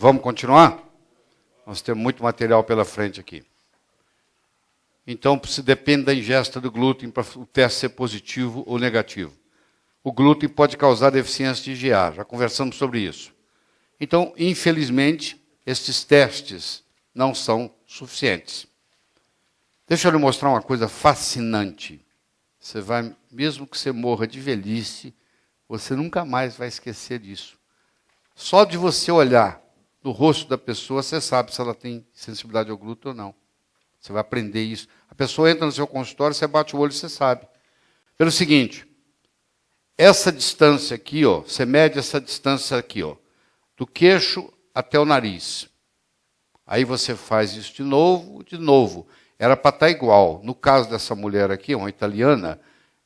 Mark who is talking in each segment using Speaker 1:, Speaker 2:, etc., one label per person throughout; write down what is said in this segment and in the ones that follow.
Speaker 1: Vamos continuar? Nós temos muito material pela frente aqui. Então, depende da ingesta do glúten para o teste ser positivo ou negativo. O glúten pode causar deficiência de IgA, já conversamos sobre isso. Então, infelizmente, estes testes não são suficientes. Deixa eu lhe mostrar uma coisa fascinante. Você vai, mesmo que você morra de velhice, você nunca mais vai esquecer disso. Só de você olhar no rosto da pessoa, você sabe se ela tem sensibilidade ao glúten ou não. Você vai aprender isso. A pessoa entra no seu consultório, você bate o olho e você sabe. Pelo seguinte, essa distância aqui, ó, você mede essa distância aqui, ó, do queixo até o nariz. Aí você faz isso de novo, de novo. Era para estar igual. No caso dessa mulher aqui, uma italiana,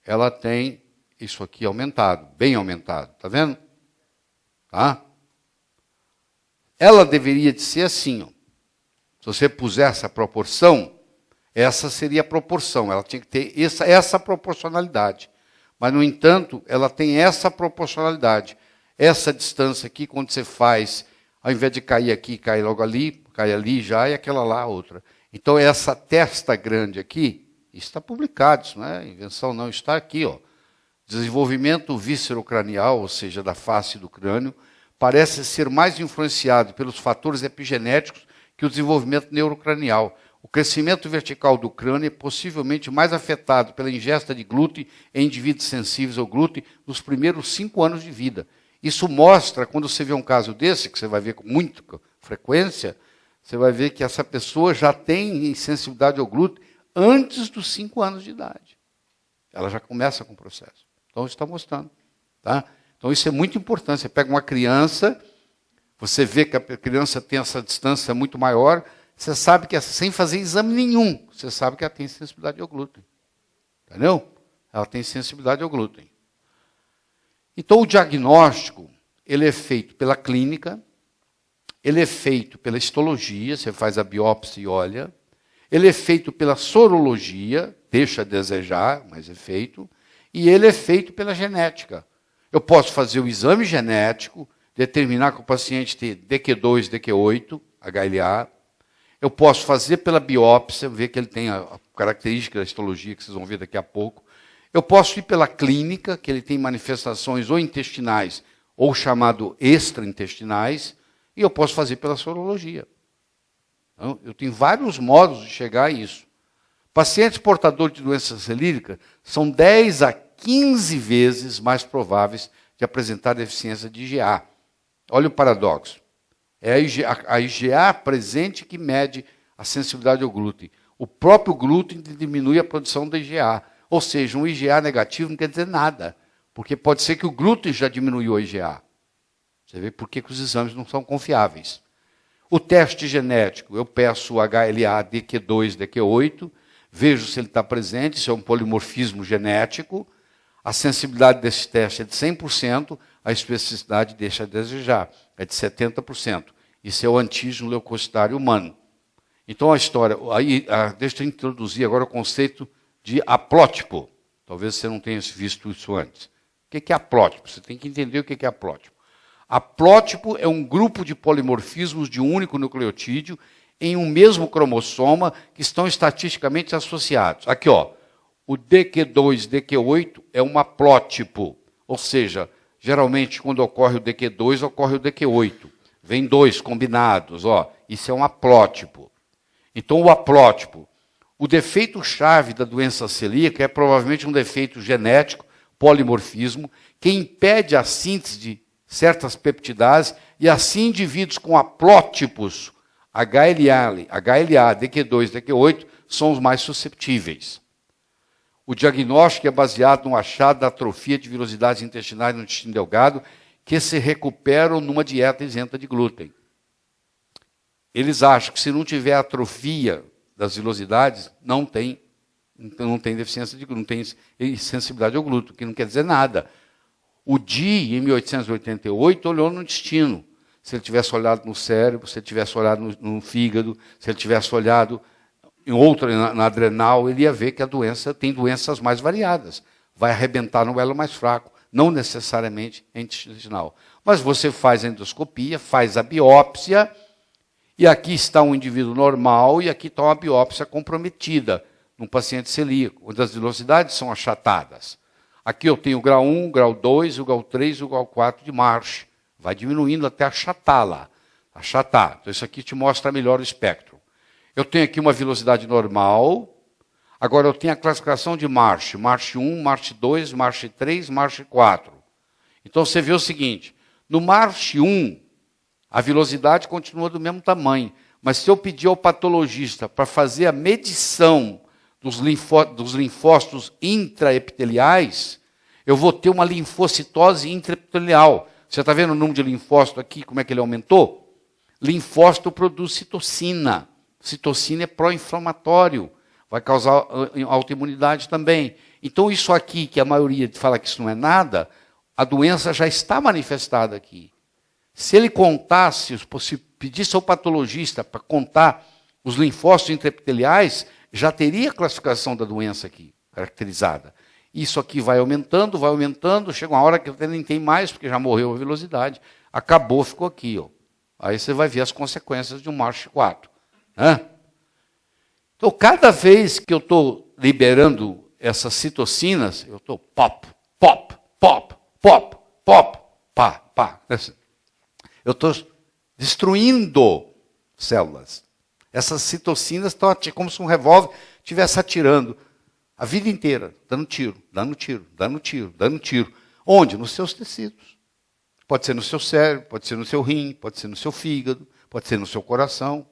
Speaker 1: ela tem isso aqui aumentado, bem aumentado. Está vendo? Tá? Ela deveria de ser assim, ó. Se você puser essa proporção, essa seria a proporção. Ela tinha que ter essa proporcionalidade. Mas, no entanto, ela tem essa proporcionalidade. Essa distância aqui, quando você faz, ao invés de cair aqui, cai logo ali, cai ali já, e aquela lá, a outra. Então, essa testa grande aqui, isso está publicado, isso não é invenção, não, está aqui, ó. Desenvolvimento víscero-cranial, ou seja, da face do crânio, parece ser mais influenciado pelos fatores epigenéticos que o desenvolvimento neurocranial. O crescimento vertical do crânio é possivelmente mais afetado pela ingesta de glúten em indivíduos sensíveis ao glúten nos primeiros 5 anos de vida. Isso mostra, quando você vê um caso desse, que você vai ver com muita frequência, você vai ver que essa pessoa já tem sensibilidade ao glúten antes dos 5 anos de idade. Ela já começa com o processo. Então, isso está mostrando. Tá? Então, isso é muito importante. Você pega uma criança, você vê que a criança tem essa distância muito maior, você sabe que, sem fazer exame nenhum, você sabe que ela tem sensibilidade ao glúten. Entendeu? Ela tem sensibilidade ao glúten. Então, o diagnóstico, ele é feito pela clínica, ele é feito pela histologia, você faz a biópsia e olha, ele é feito pela sorologia, deixa a desejar, mas é feito, e ele é feito pela genética. Eu posso fazer o exame genético, determinar que o paciente tem DQ2, DQ8, HLA. Eu posso fazer pela biópsia, ver que ele tem a característica da histologia, que vocês vão ver daqui a pouco. Eu posso ir pela clínica, que ele tem manifestações ou intestinais, ou chamado extraintestinais, e eu posso fazer pela sorologia. Então, eu tenho vários modos de chegar a isso. Pacientes portadores de doença celíaca são 10 a 15 vezes mais prováveis de apresentar deficiência de IgA. Olha o paradoxo. É a IgA presente que mede a sensibilidade ao glúten. O próprio glúten diminui a produção da IgA. Ou seja, um IgA negativo não quer dizer nada, porque pode ser que o glúten já diminuiu a IgA. Você vê por que os exames não são confiáveis. O teste genético, eu peço o HLA DQ2, DQ8, vejo se ele está presente, se é um polimorfismo genético. A sensibilidade desse teste é de 100%, a especificidade deixa a desejar, é de 70%. Isso é o antígeno leucocitário humano. Então, a história... deixa eu introduzir agora o conceito de haplótipo. Talvez você não tenha visto isso antes. O que é haplótipo? Você tem que entender o que é haplótipo. Haplótipo é um grupo de polimorfismos de um único nucleotídeo em um mesmo cromossoma que estão estatisticamente associados. Aqui, ó, o DQ2, DQ8 é um haplótipo, ou seja, geralmente quando ocorre o DQ2, ocorre o DQ8. Vem 2 combinados, ó, isso é um haplótipo. Então, o haplótipo, o defeito-chave da doença celíaca é provavelmente um defeito genético, polimorfismo, que impede a síntese de certas peptidases, e assim indivíduos com haplótipos HLA, DQ2, DQ8, são os mais susceptíveis. O diagnóstico é baseado no achado da atrofia de vilosidades intestinais no intestino delgado, que se recuperam numa dieta isenta de glúten. Eles acham que se não tiver atrofia das vilosidades, não tem deficiência de glúten, não tem sensibilidade ao glúten, que não quer dizer nada. O Dee, em 1888, olhou no intestino. Se ele tivesse olhado no cérebro, se ele tivesse olhado no fígado, se ele tivesse olhado em outra, na adrenal, ele ia ver que a doença tem doenças mais variadas. Vai arrebentar no elo mais fraco, não necessariamente intestinal. Mas você faz a endoscopia, faz a biópsia, e aqui está um indivíduo normal, e aqui está uma biópsia comprometida, num paciente celíaco, onde as velocidades são achatadas. Aqui eu tenho o grau 1, o grau 2, o grau 3 e o grau 4 de Marsh. Vai diminuindo até achatá-la. Achatar. Então, isso aqui te mostra melhor o espectro. Eu tenho aqui uma velocidade normal. Agora, eu tenho a classificação de Marsh. Marsh 1, Marsh 2, Marsh 3, Marsh 4. Então, você vê o seguinte. No Marsh 1, a velocidade continua do mesmo tamanho. Mas se eu pedir ao patologista para fazer a medição dos linfócitos intraepiteliais, eu vou ter uma linfocitose intraepitelial. Você está vendo o número de linfócito aqui, como é que ele aumentou? Linfócito produz citocina. Citocina é pró-inflamatório. Vai causar autoimunidade também. Então, isso aqui, que a maioria fala que isso não é nada, a doença já está manifestada aqui. Se ele contasse, se pedisse ao patologista para contar os linfócitos intraepiteliais, já teria a classificação da doença aqui, caracterizada. Isso aqui vai aumentando, chega uma hora que até nem tem mais, porque já morreu a velocidade. Acabou, ficou aqui. Ó. Aí você vai ver as consequências de um Marsh 4. Então, cada vez que eu estou liberando essas citocinas, eu estou pop, pop, pop, pop, pop, pá, pá. Eu estou destruindo células. Essas citocinas estão como se um revólver estivesse atirando a vida inteira, dando tiro, dando tiro, dando tiro, dando tiro. Onde? Nos seus tecidos. Pode ser no seu cérebro, pode ser no seu rim, pode ser no seu fígado, pode ser no seu coração.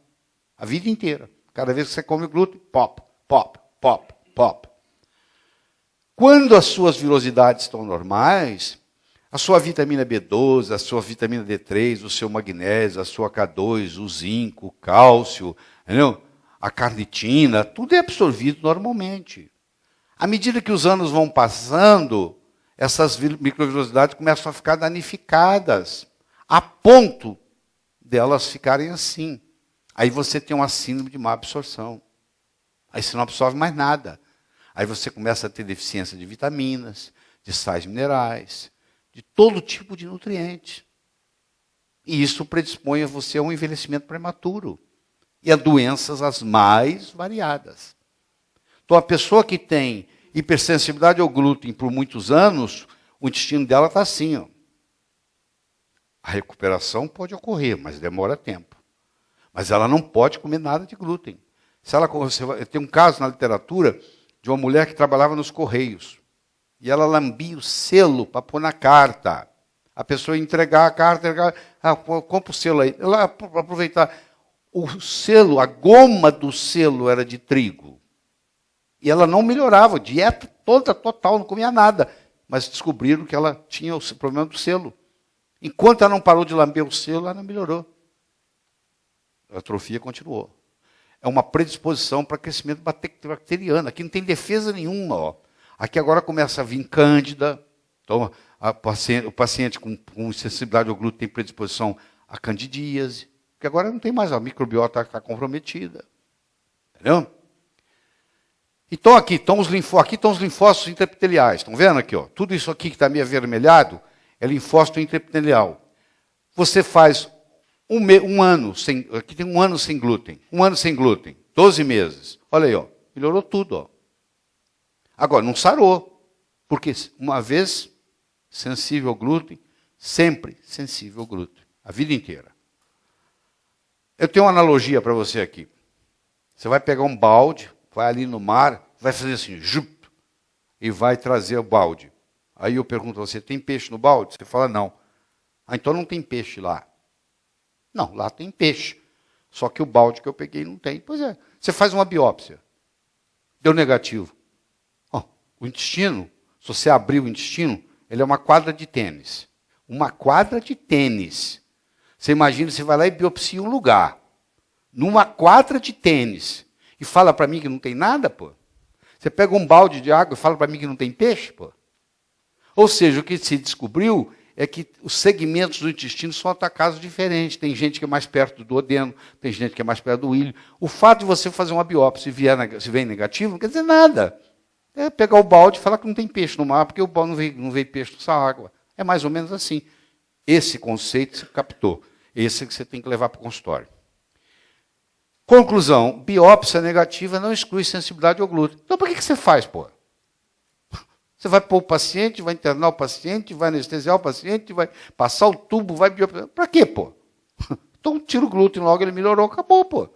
Speaker 1: A vida inteira. Cada vez que você come glúten, pop, pop, pop, pop. Quando as suas vilosidades estão normais, a sua vitamina B12, a sua vitamina D3, o seu magnésio, a sua K2, o zinco, o cálcio, entendeu? A carnitina, tudo é absorvido normalmente. À medida que os anos vão passando, essas microvilosidades começam a ficar danificadas, a ponto delas ficarem assim. Aí você tem uma síndrome de má absorção. Aí você não absorve mais nada. Aí você começa a ter deficiência de vitaminas, de sais minerais, de todo tipo de nutrientes. E isso predispõe a você a um envelhecimento prematuro e a doenças as mais variadas. Então, a pessoa que tem hipersensibilidade ao glúten por muitos anos, o intestino dela está assim. Ó. A recuperação pode ocorrer, mas demora tempo. Mas ela não pode comer nada de glúten. Tem um caso na literatura de uma mulher que trabalhava nos Correios. E ela lambia o selo para pôr na carta. A pessoa ia entregar a carta, compra o selo aí. Ela, para aproveitar, o selo, a goma do selo era de trigo. E ela não melhorava, dieta toda, total, não comia nada. Mas descobriram que ela tinha o problema do selo. Enquanto ela não parou de lamber o selo, ela não melhorou. A atrofia continuou. É uma predisposição para crescimento bacteriano. Aqui não tem defesa nenhuma. Ó. Aqui agora começa a vir cândida. Então, o paciente com sensibilidade ao glúten tem predisposição a candidíase. Porque agora não tem mais, a microbiota está comprometida. Entendeu? Então, aqui estão os linfócitos intraepiteliais. Estão vendo aqui? Ó? Tudo isso aqui que está meio avermelhado é linfócito intraepitelial. Você faz um ano sem... Aqui tem um ano sem glúten. 12 meses. Olha aí, ó, melhorou tudo. Ó. Agora, não sarou. Porque uma vez sensível ao glúten, sempre sensível ao glúten. A vida inteira. Eu tenho uma analogia para você aqui. Você vai pegar um balde, vai ali no mar, vai fazer assim, jup, e vai trazer o balde. Aí eu pergunto a você, tem peixe no balde? Você fala, não. Ah, então não tem peixe lá. Não, lá tem peixe. Só que o balde que eu peguei não tem. Pois é, você faz uma biópsia. Deu negativo. Oh, o intestino, se você abrir o intestino, ele é uma quadra de tênis. Uma quadra de tênis. Você imagina, você vai lá e biopsia um lugar. Numa quadra de tênis. E fala para mim que não tem nada, pô. Você pega um balde de água e fala para mim que não tem peixe, pô. Ou seja, o que se descobriu é que os segmentos do intestino são atacados diferentes. Tem gente que é mais perto do duodeno, tem gente que é mais perto do ilho. O fato de você fazer uma biópsia e se vem negativo, não quer dizer nada. É pegar o balde e falar que não tem peixe no mar, porque o balde não veio peixe nessa água. É mais ou menos assim. Esse conceito você captou. Esse é que você tem que levar para o consultório. Conclusão, biópsia negativa não exclui sensibilidade ao glúten. Então, por que você faz, pô? Você vai pôr o paciente, vai internar o paciente, vai anestesiar o paciente, vai passar o tubo, vai biopsiar. Para quê, pô? Então, tira o glúten logo, ele melhorou, acabou, pô.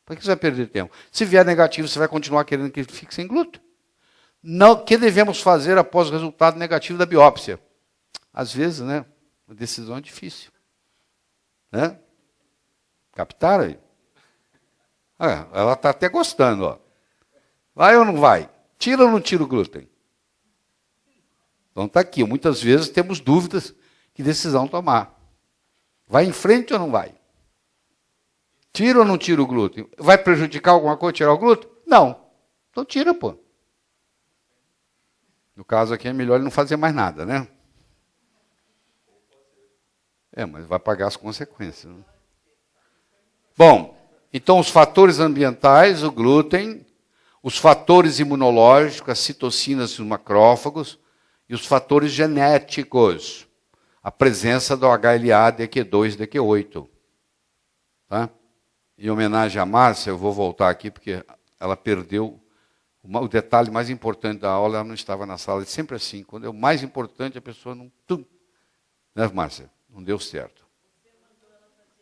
Speaker 1: Para que você vai perder tempo? Se vier negativo, você vai continuar querendo que ele fique sem glúten? Não, o que devemos fazer após o resultado negativo da biópsia? Às vezes, né? A decisão é difícil. Né? Captaram aí? Ela está até gostando, ó. Vai ou não vai? Tira ou não tira o glúten? Então está aqui. Muitas vezes temos dúvidas que decisão tomar. Vai em frente ou não vai? Tira ou não tira o glúten? Vai prejudicar alguma coisa tirar o glúten? Não. Então tira, pô. No caso aqui é melhor ele não fazer mais nada, né? Mas vai pagar as consequências. Né? Bom, então os fatores ambientais, o glúten, os fatores imunológicos, as citocinas e os macrófagos, e os fatores genéticos, a presença do HLA, DQ2, DQ8. Tá? Em homenagem à Márcia, eu vou voltar aqui, porque ela perdeu o detalhe mais importante da aula, ela não estava na sala. É sempre assim, quando é o mais importante, a pessoa não... Né, Márcia? Não deu certo.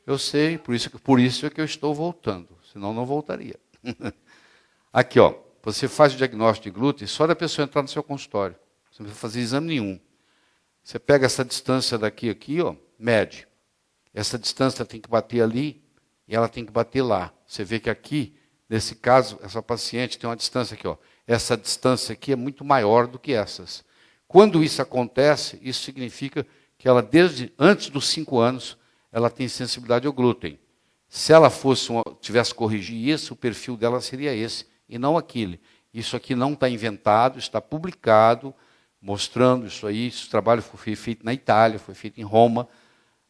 Speaker 1: Eu sei, por isso é que eu estou voltando, senão não voltaria. Aqui, ó, você faz o diagnóstico de glúten só da pessoa entrar no seu consultório. Você não precisa fazer exame nenhum. Você pega essa distância daqui, aqui, ó, mede. Essa distância tem que bater ali e ela tem que bater lá. Você vê que aqui, nesse caso, essa paciente tem uma distância aqui, ó. Essa distância aqui é muito maior do que essas. Quando isso acontece, isso significa que ela, desde antes dos 5 anos, ela tem sensibilidade ao glúten. Se ela tivesse corrigir isso, o perfil dela seria esse, e não aquele. Isso aqui não está inventado, está publicado, mostrando isso aí. Esse trabalho foi feito na Itália, foi feito em Roma,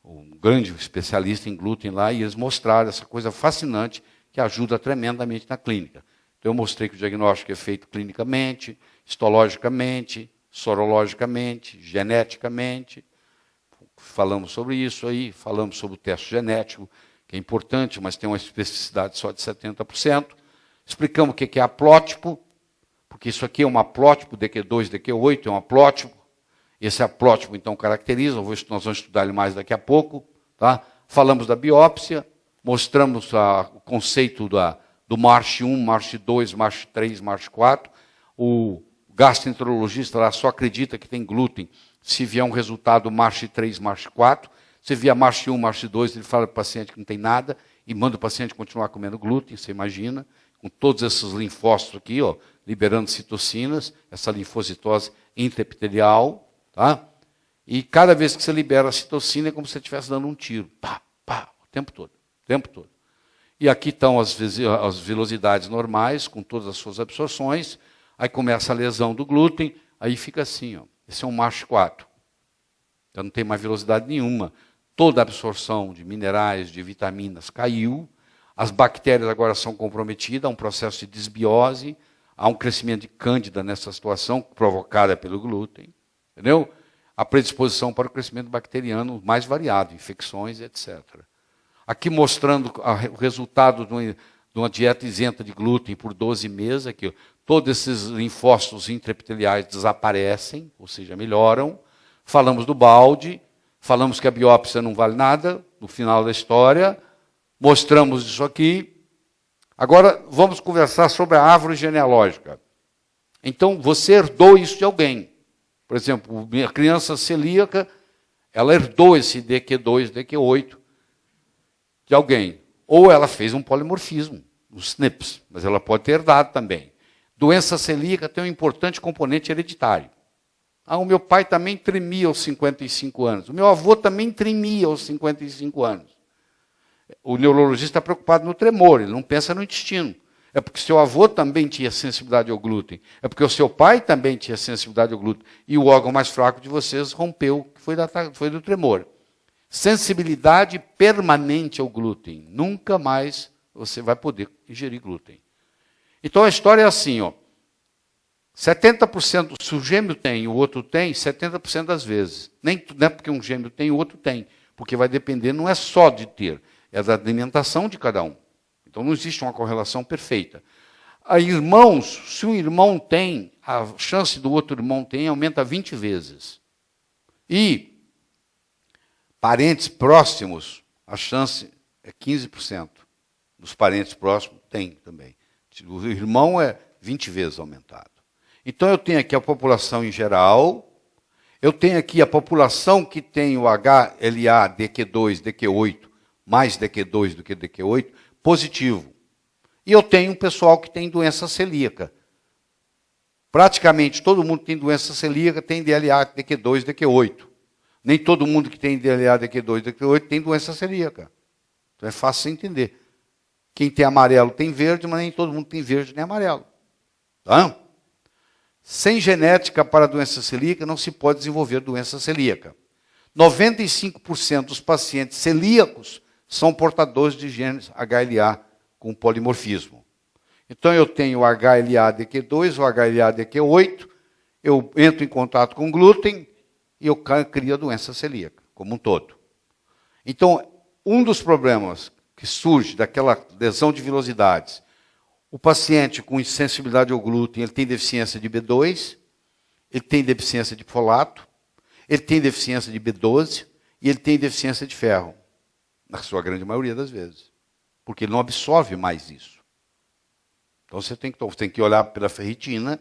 Speaker 1: um grande especialista em glúten lá, e eles mostraram essa coisa fascinante que ajuda tremendamente na clínica. Então, eu mostrei que o diagnóstico é feito clinicamente, histologicamente, sorologicamente, geneticamente. Falamos sobre isso aí, falamos sobre o teste genético, que é importante, mas tem uma especificidade só de 70%. Explicamos o que é haplótipo, porque isso aqui é um haplótipo, DQ2, DQ8 é um haplótipo. Esse haplótipo, então, caracteriza, nós vamos estudar ele mais daqui a pouco. Tá? Falamos da biópsia, mostramos o conceito do MARCH1, MARCH2, MARCH3, MARCH4. O gastroenterologista lá só acredita que tem glúten se vier um resultado MARCH3, MARCH4. Se vier MARCH1, MARCH2, ele fala para o paciente que não tem nada e manda o paciente continuar comendo glúten, você imagina, com todos esses linfócitos aqui, ó, liberando citocinas, essa linfocitose intraepitelial, tá? E cada vez que você libera a citocina é como se você estivesse dando um tiro, pá, pá, o tempo todo, o tempo todo. E aqui estão as velocidades normais, com todas as suas absorções, aí começa a lesão do glúten, aí fica assim, ó. Esse é um MARCH4. Então não tem mais velocidade nenhuma. Toda a absorção de minerais, de vitaminas caiu. As bactérias agora são comprometidas, há um processo de desbiose, há um crescimento de cândida nessa situação, provocada pelo glúten. Entendeu? A predisposição para o crescimento bacteriano mais variado, infecções, etc. Aqui mostrando o resultado de uma dieta isenta de glúten por 12 meses. Aqui, todos esses linfócitos intraepiteliais desaparecem, ou seja, melhoram. Falamos do balde, falamos que a biópsia não vale nada, no final da história. Mostramos isso aqui. Agora, vamos conversar sobre a árvore genealógica. Então, você herdou isso de alguém. Por exemplo, a criança celíaca, ela herdou esse DQ2, DQ8 de alguém. Ou ela fez um polimorfismo, os SNPs, mas ela pode ter herdado também. Doença celíaca tem um importante componente hereditário. O meu pai também tremia aos 55 anos. O meu avô também tremia aos 55 anos. O neurologista está preocupado no tremor, ele não pensa no intestino. É porque seu avô também tinha sensibilidade ao glúten. É porque o seu pai também tinha sensibilidade ao glúten. E o órgão mais fraco de vocês rompeu, que foi do tremor. Sensibilidade permanente ao glúten. Nunca mais você vai poder ingerir glúten. Então a história é assim, ó. 70%, se o gêmeo tem e o outro tem, 70% das vezes. Nem não é porque um gêmeo tem e o outro tem. Porque vai depender, não é só de ter, é da alimentação de cada um. Então não existe uma correlação perfeita. A irmãos, se um irmão tem, a chance do outro irmão tem aumenta 20 vezes. E parentes próximos, a chance é 15%. Dos parentes próximos tem também. O irmão é 20 vezes aumentado. Então eu tenho aqui a população em geral, eu tenho aqui a população que tem o HLA, DQ2, DQ8, mais DQ2 do que DQ8, positivo. E eu tenho um pessoal que tem doença celíaca. Praticamente todo mundo que tem doença celíaca tem DLA, DQ2, DQ8. Nem todo mundo que tem DLA, DQ2, DQ8 tem doença celíaca. Então é fácil de entender. Quem tem amarelo tem verde, mas nem todo mundo tem verde nem amarelo. Tá? Sem genética para a doença celíaca não se pode desenvolver doença celíaca. 95% dos pacientes celíacos são portadores de genes HLA com polimorfismo. Então eu tenho o HLA-DQ2, o HLA-DQ8, eu entro em contato com glúten e eu crio a doença celíaca, como um todo. Então, um dos problemas que surge daquela lesão de vilosidades, o paciente com insensibilidade ao glúten, ele tem deficiência de B2, ele tem deficiência de folato, ele tem deficiência de B12 e ele tem deficiência de ferro, na sua grande maioria das vezes, porque ele não absorve mais isso. Então você tem que olhar pela ferritina,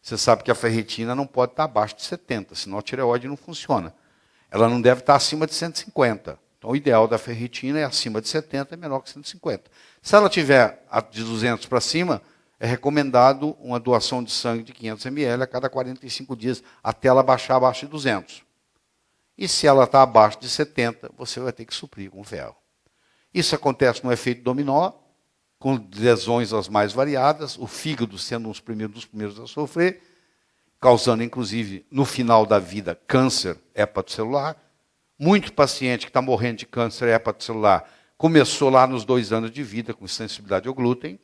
Speaker 1: você sabe que a ferritina não pode estar abaixo de 70, senão a tireoide não funciona. Ela não deve estar acima de 150. Então, o ideal da ferritina é acima de 70, é menor que 150. Se ela tiver de 200 para cima, é recomendado uma doação de sangue de 500 ml a cada 45 dias, até ela baixar abaixo de 200. E se ela está abaixo de 70, você vai ter que suprir com ferro. Isso acontece no efeito dominó, com lesões as mais variadas, o fígado sendo um dos primeiros a sofrer, causando, inclusive, no final da vida, câncer hepatocelular. Muito paciente que está morrendo de câncer hepatocelular começou lá nos 2 anos de vida com sensibilidade ao glúten.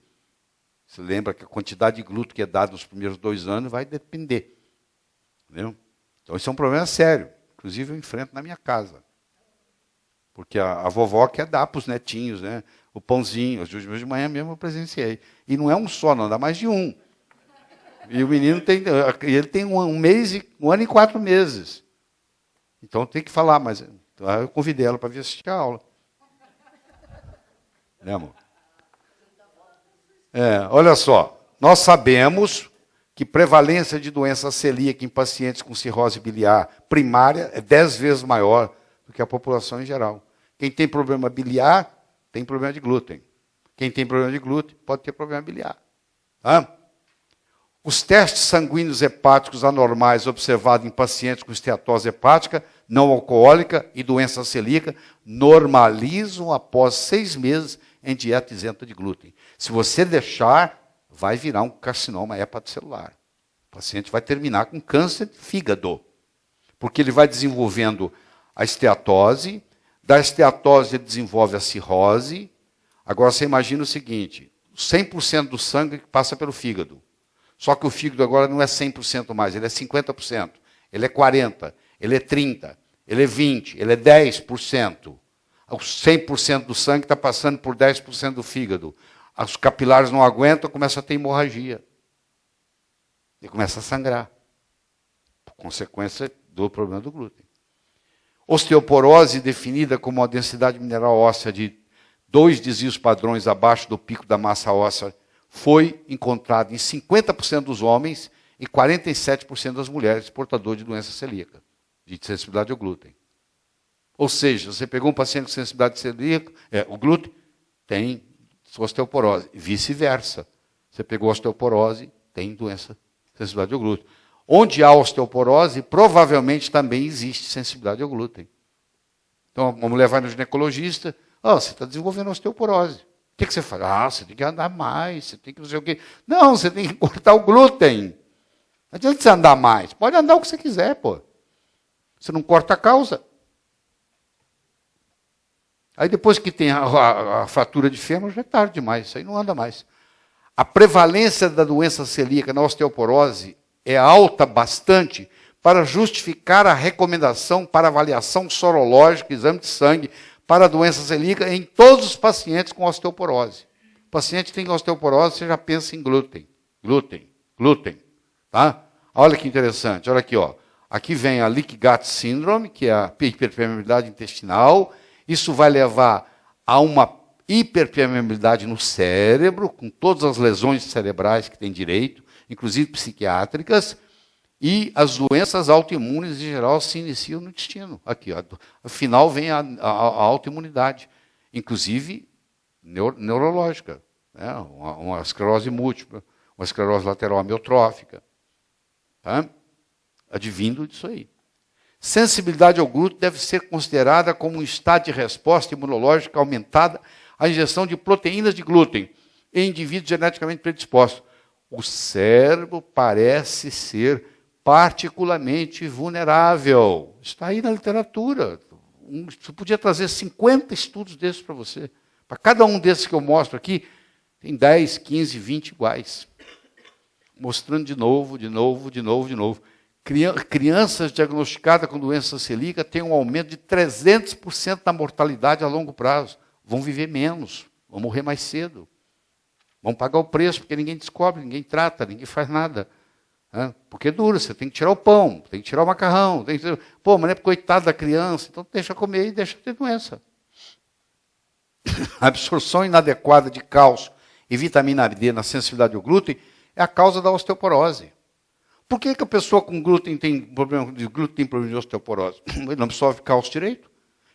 Speaker 1: Você lembra que a quantidade de glúten que é dada nos primeiros 2 anos vai depender. Entendeu? Então, isso é um problema sério. Inclusive, eu enfrento na minha casa. Porque a vovó quer dar para os netinhos, né? O pãozinho. Hoje de manhã mesmo eu presenciei. E não é um só, não, dá mais de um. E o menino tem um mês, 1 ano e 4 meses. Então tem que falar, mas eu convidei ela para vir assistir a aula. Né, amor? Olha só, nós sabemos que prevalência de doença celíaca em pacientes com cirrose biliar primária é 10 vezes maior do que a população em geral. Quem tem problema biliar tem problema de glúten. Quem tem problema de glúten pode ter problema biliar. Tá? Os testes sanguíneos hepáticos anormais observados em pacientes com esteatose hepática não alcoólica e doença celíaca normalizam após 6 meses em dieta isenta de glúten. Se você deixar, vai virar um carcinoma hepatocelular. O paciente vai terminar com câncer de fígado, porque ele vai desenvolvendo a esteatose, da esteatose ele desenvolve a cirrose. Agora você imagina o seguinte, 100% do sangue passa pelo fígado. Só que o fígado agora não é 100% mais, ele é 50%, ele é 40%, ele é 30%, ele é 20%, ele é 10%. O 100% do sangue está passando por 10% do fígado. Os capilares não aguentam, começa a ter hemorragia. E começa a sangrar. Por consequência do problema do glúten. Osteoporose, definida como a densidade mineral óssea de 2 desvios padrões abaixo do pico da massa óssea, foi encontrado em 50% dos homens e 47% das mulheres portadores de doença celíaca, de sensibilidade ao glúten. Ou seja, você pegou um paciente com sensibilidade celíaca, o glúten tem osteoporose, e vice-versa. Você pegou osteoporose, tem doença, sensibilidade ao glúten. Onde há osteoporose, provavelmente também existe sensibilidade ao glúten. Então, uma mulher vai no ginecologista, você está desenvolvendo osteoporose. O que você fala? Você tem que andar mais, você tem que não sei o quê. Não, você tem que cortar o glúten. Não adianta você andar mais. Pode andar o que você quiser, pô. Você não corta a causa. Aí depois que tem a fratura de fêmur, já é tarde demais, isso aí não anda mais. a prevalência da doença celíaca na osteoporose é alta bastante para justificar a recomendação para avaliação sorológica, exame de sangue, para a doença celíaca em todos os pacientes com osteoporose. O paciente tem osteoporose, você já pensa em glúten. Glúten, glúten. Tá? Olha que interessante, olha aqui, ó. Aqui vem a Leaky Gut Syndrome, que é a hiperpermeabilidade intestinal. Isso vai levar a uma hiperpermeabilidade no cérebro, com todas as lesões cerebrais que tem direito, inclusive psiquiátricas, e as doenças autoimunes, em geral, se iniciam no intestino. Aqui, ó. Afinal, vem a autoimunidade, inclusive neurológica, né? Uma esclerose múltipla, uma esclerose lateral amiotrófica. Tá? Advindo disso aí. Sensibilidade ao glúten deve ser considerada como um estado de resposta imunológica aumentada à injeção de proteínas de glúten em indivíduos geneticamente predispostos. O cérebro parece ser particularmente vulnerável. Está aí na literatura. Você podia trazer 50 estudos desses para você. Para cada um desses que eu mostro aqui, tem 10, 15, 20 iguais. Mostrando de novo. Crianças diagnosticadas com doença celíaca têm um aumento de 300% na mortalidade a longo prazo. Vão viver menos, vão morrer mais cedo. Vão pagar o preço, porque ninguém descobre, ninguém trata, ninguém faz nada. Porque é duro, você tem que tirar o pão, tem que tirar o macarrão. Tem que tirar... Pô, mas não é coitado da criança, então deixa comer e deixa ter doença. A absorção inadequada de cálcio e vitamina D na sensibilidade ao glúten é a causa da osteoporose. Por que a pessoa com glúten tem problema de osteoporose? Ele não absorve cálcio direito,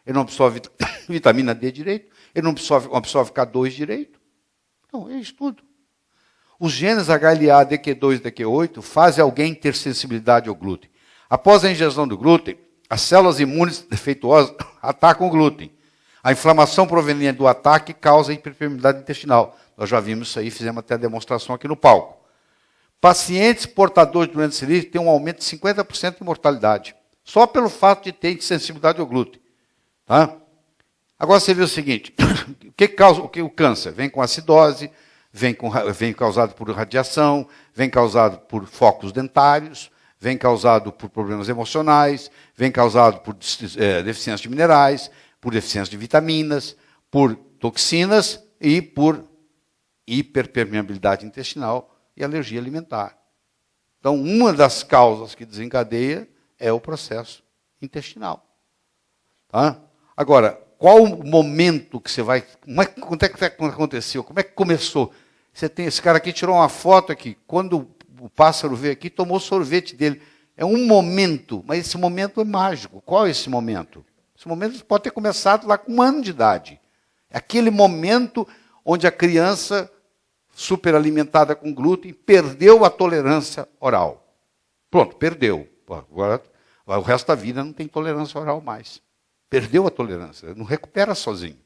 Speaker 1: ele não absorve vitamina D direito, ele não absorve K2 direito. Então, é isso tudo. Os genes HLA, DQ2 e DQ8 fazem alguém ter sensibilidade ao glúten. Após a ingestão do glúten, as células imunes defeituosas atacam o glúten. A inflamação proveniente do ataque causa hiperpermeabilidade intestinal. Nós já vimos isso aí, fizemos até a demonstração aqui no palco. Pacientes portadores de doença celíaca têm um aumento de 50% de mortalidade, só pelo fato de terem sensibilidade ao glúten. Tá? Agora você vê o seguinte, o que causa o câncer? Vem com acidose, vem causado por radiação, vem causado por focos dentários, vem causado por problemas emocionais, vem causado por deficiência de minerais, por deficiência de vitaminas, por toxinas e por hiperpermeabilidade intestinal e alergia alimentar. Então, uma das causas que desencadeia é o processo intestinal. Tá? Agora, qual o momento que você vai... Quando é que aconteceu? Como é que começou? Você tem, esse cara aqui tirou uma foto aqui. Quando o pássaro veio aqui, tomou sorvete dele. É um momento, mas esse momento é mágico. Qual é esse momento? Esse momento pode ter começado lá com 1 ano de idade. É aquele momento onde a criança, superalimentada com glúten, perdeu a tolerância oral. Pronto, perdeu. Agora, o resto da vida não tem tolerância oral mais. Perdeu a tolerância, não recupera sozinho.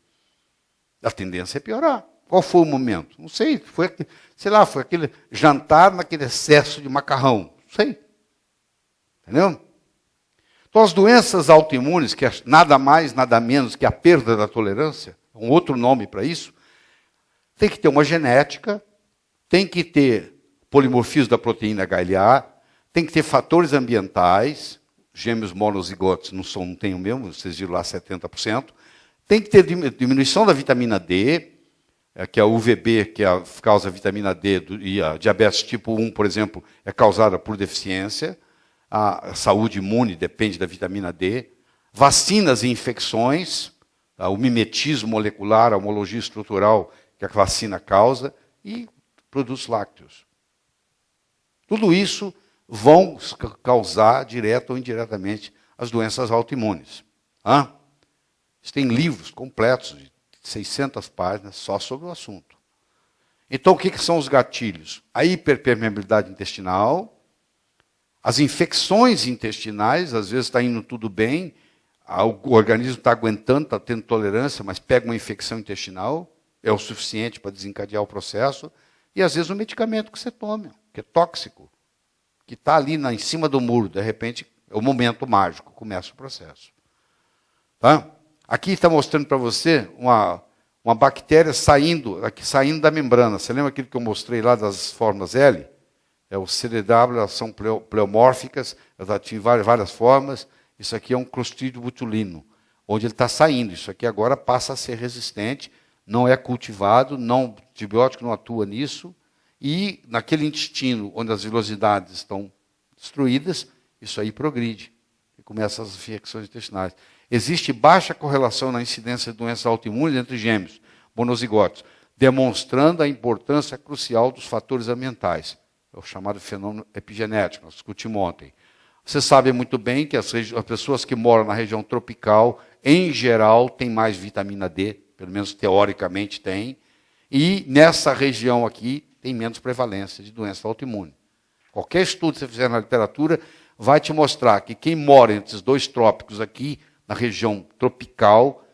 Speaker 1: A tendência é piorar. Qual foi o momento? Não sei, foi aquele jantar naquele excesso de macarrão. Não sei. Entendeu? Então, as doenças autoimunes, que é nada mais, nada menos que a perda da tolerância, um outro nome para isso, tem que ter uma genética, tem que ter polimorfismo da proteína HLA, tem que ter fatores ambientais, gêmeos monozigotos não tem o mesmo, vocês viram lá 70%, tem que ter diminuição da vitamina D, que é a UVB, que causa a vitamina D, e a diabetes tipo 1, por exemplo, é causada por deficiência, a saúde imune depende da vitamina D, vacinas e infecções, o mimetismo molecular, a homologia estrutural que a vacina causa, e produtos lácteos. Tudo isso vão causar, direta ou indiretamente, as doenças autoimunes. Tem livros completos, de 600 páginas, só sobre o assunto. Então, o que são os gatilhos? A hiperpermeabilidade intestinal, as infecções intestinais, às vezes está indo tudo bem, o organismo está aguentando, está tendo tolerância, mas pega uma infecção intestinal, é o suficiente para desencadear o processo, e às vezes o medicamento que você toma, que é tóxico, que está ali em cima do muro, de repente, é o momento mágico, começa o processo. Tá? Aqui está mostrando para você uma bactéria saindo da membrana. Você lembra aquilo que eu mostrei lá das formas L? É o CDW, elas são pleomórficas, elas atingem várias formas. Isso aqui é um clostridio botulino, onde ele está saindo. Isso aqui agora passa a ser resistente, não é cultivado, não, antibiótico não atua nisso, e naquele intestino onde as vilosidades estão destruídas, isso aí progride, e começa as infecções intestinais. Existe baixa correlação na incidência de doenças autoimunes entre gêmeos monozigotos, demonstrando a importância crucial dos fatores ambientais. É o chamado fenômeno epigenético, nós discutimos ontem. Você sabe muito bem que as pessoas que moram na região tropical, em geral, têm mais vitamina D, pelo menos teoricamente tem, e nessa região aqui tem menos prevalência de doença autoimune. Qualquer estudo que você fizer na literatura vai te mostrar que quem mora entre os dois trópicos aqui, na região tropical,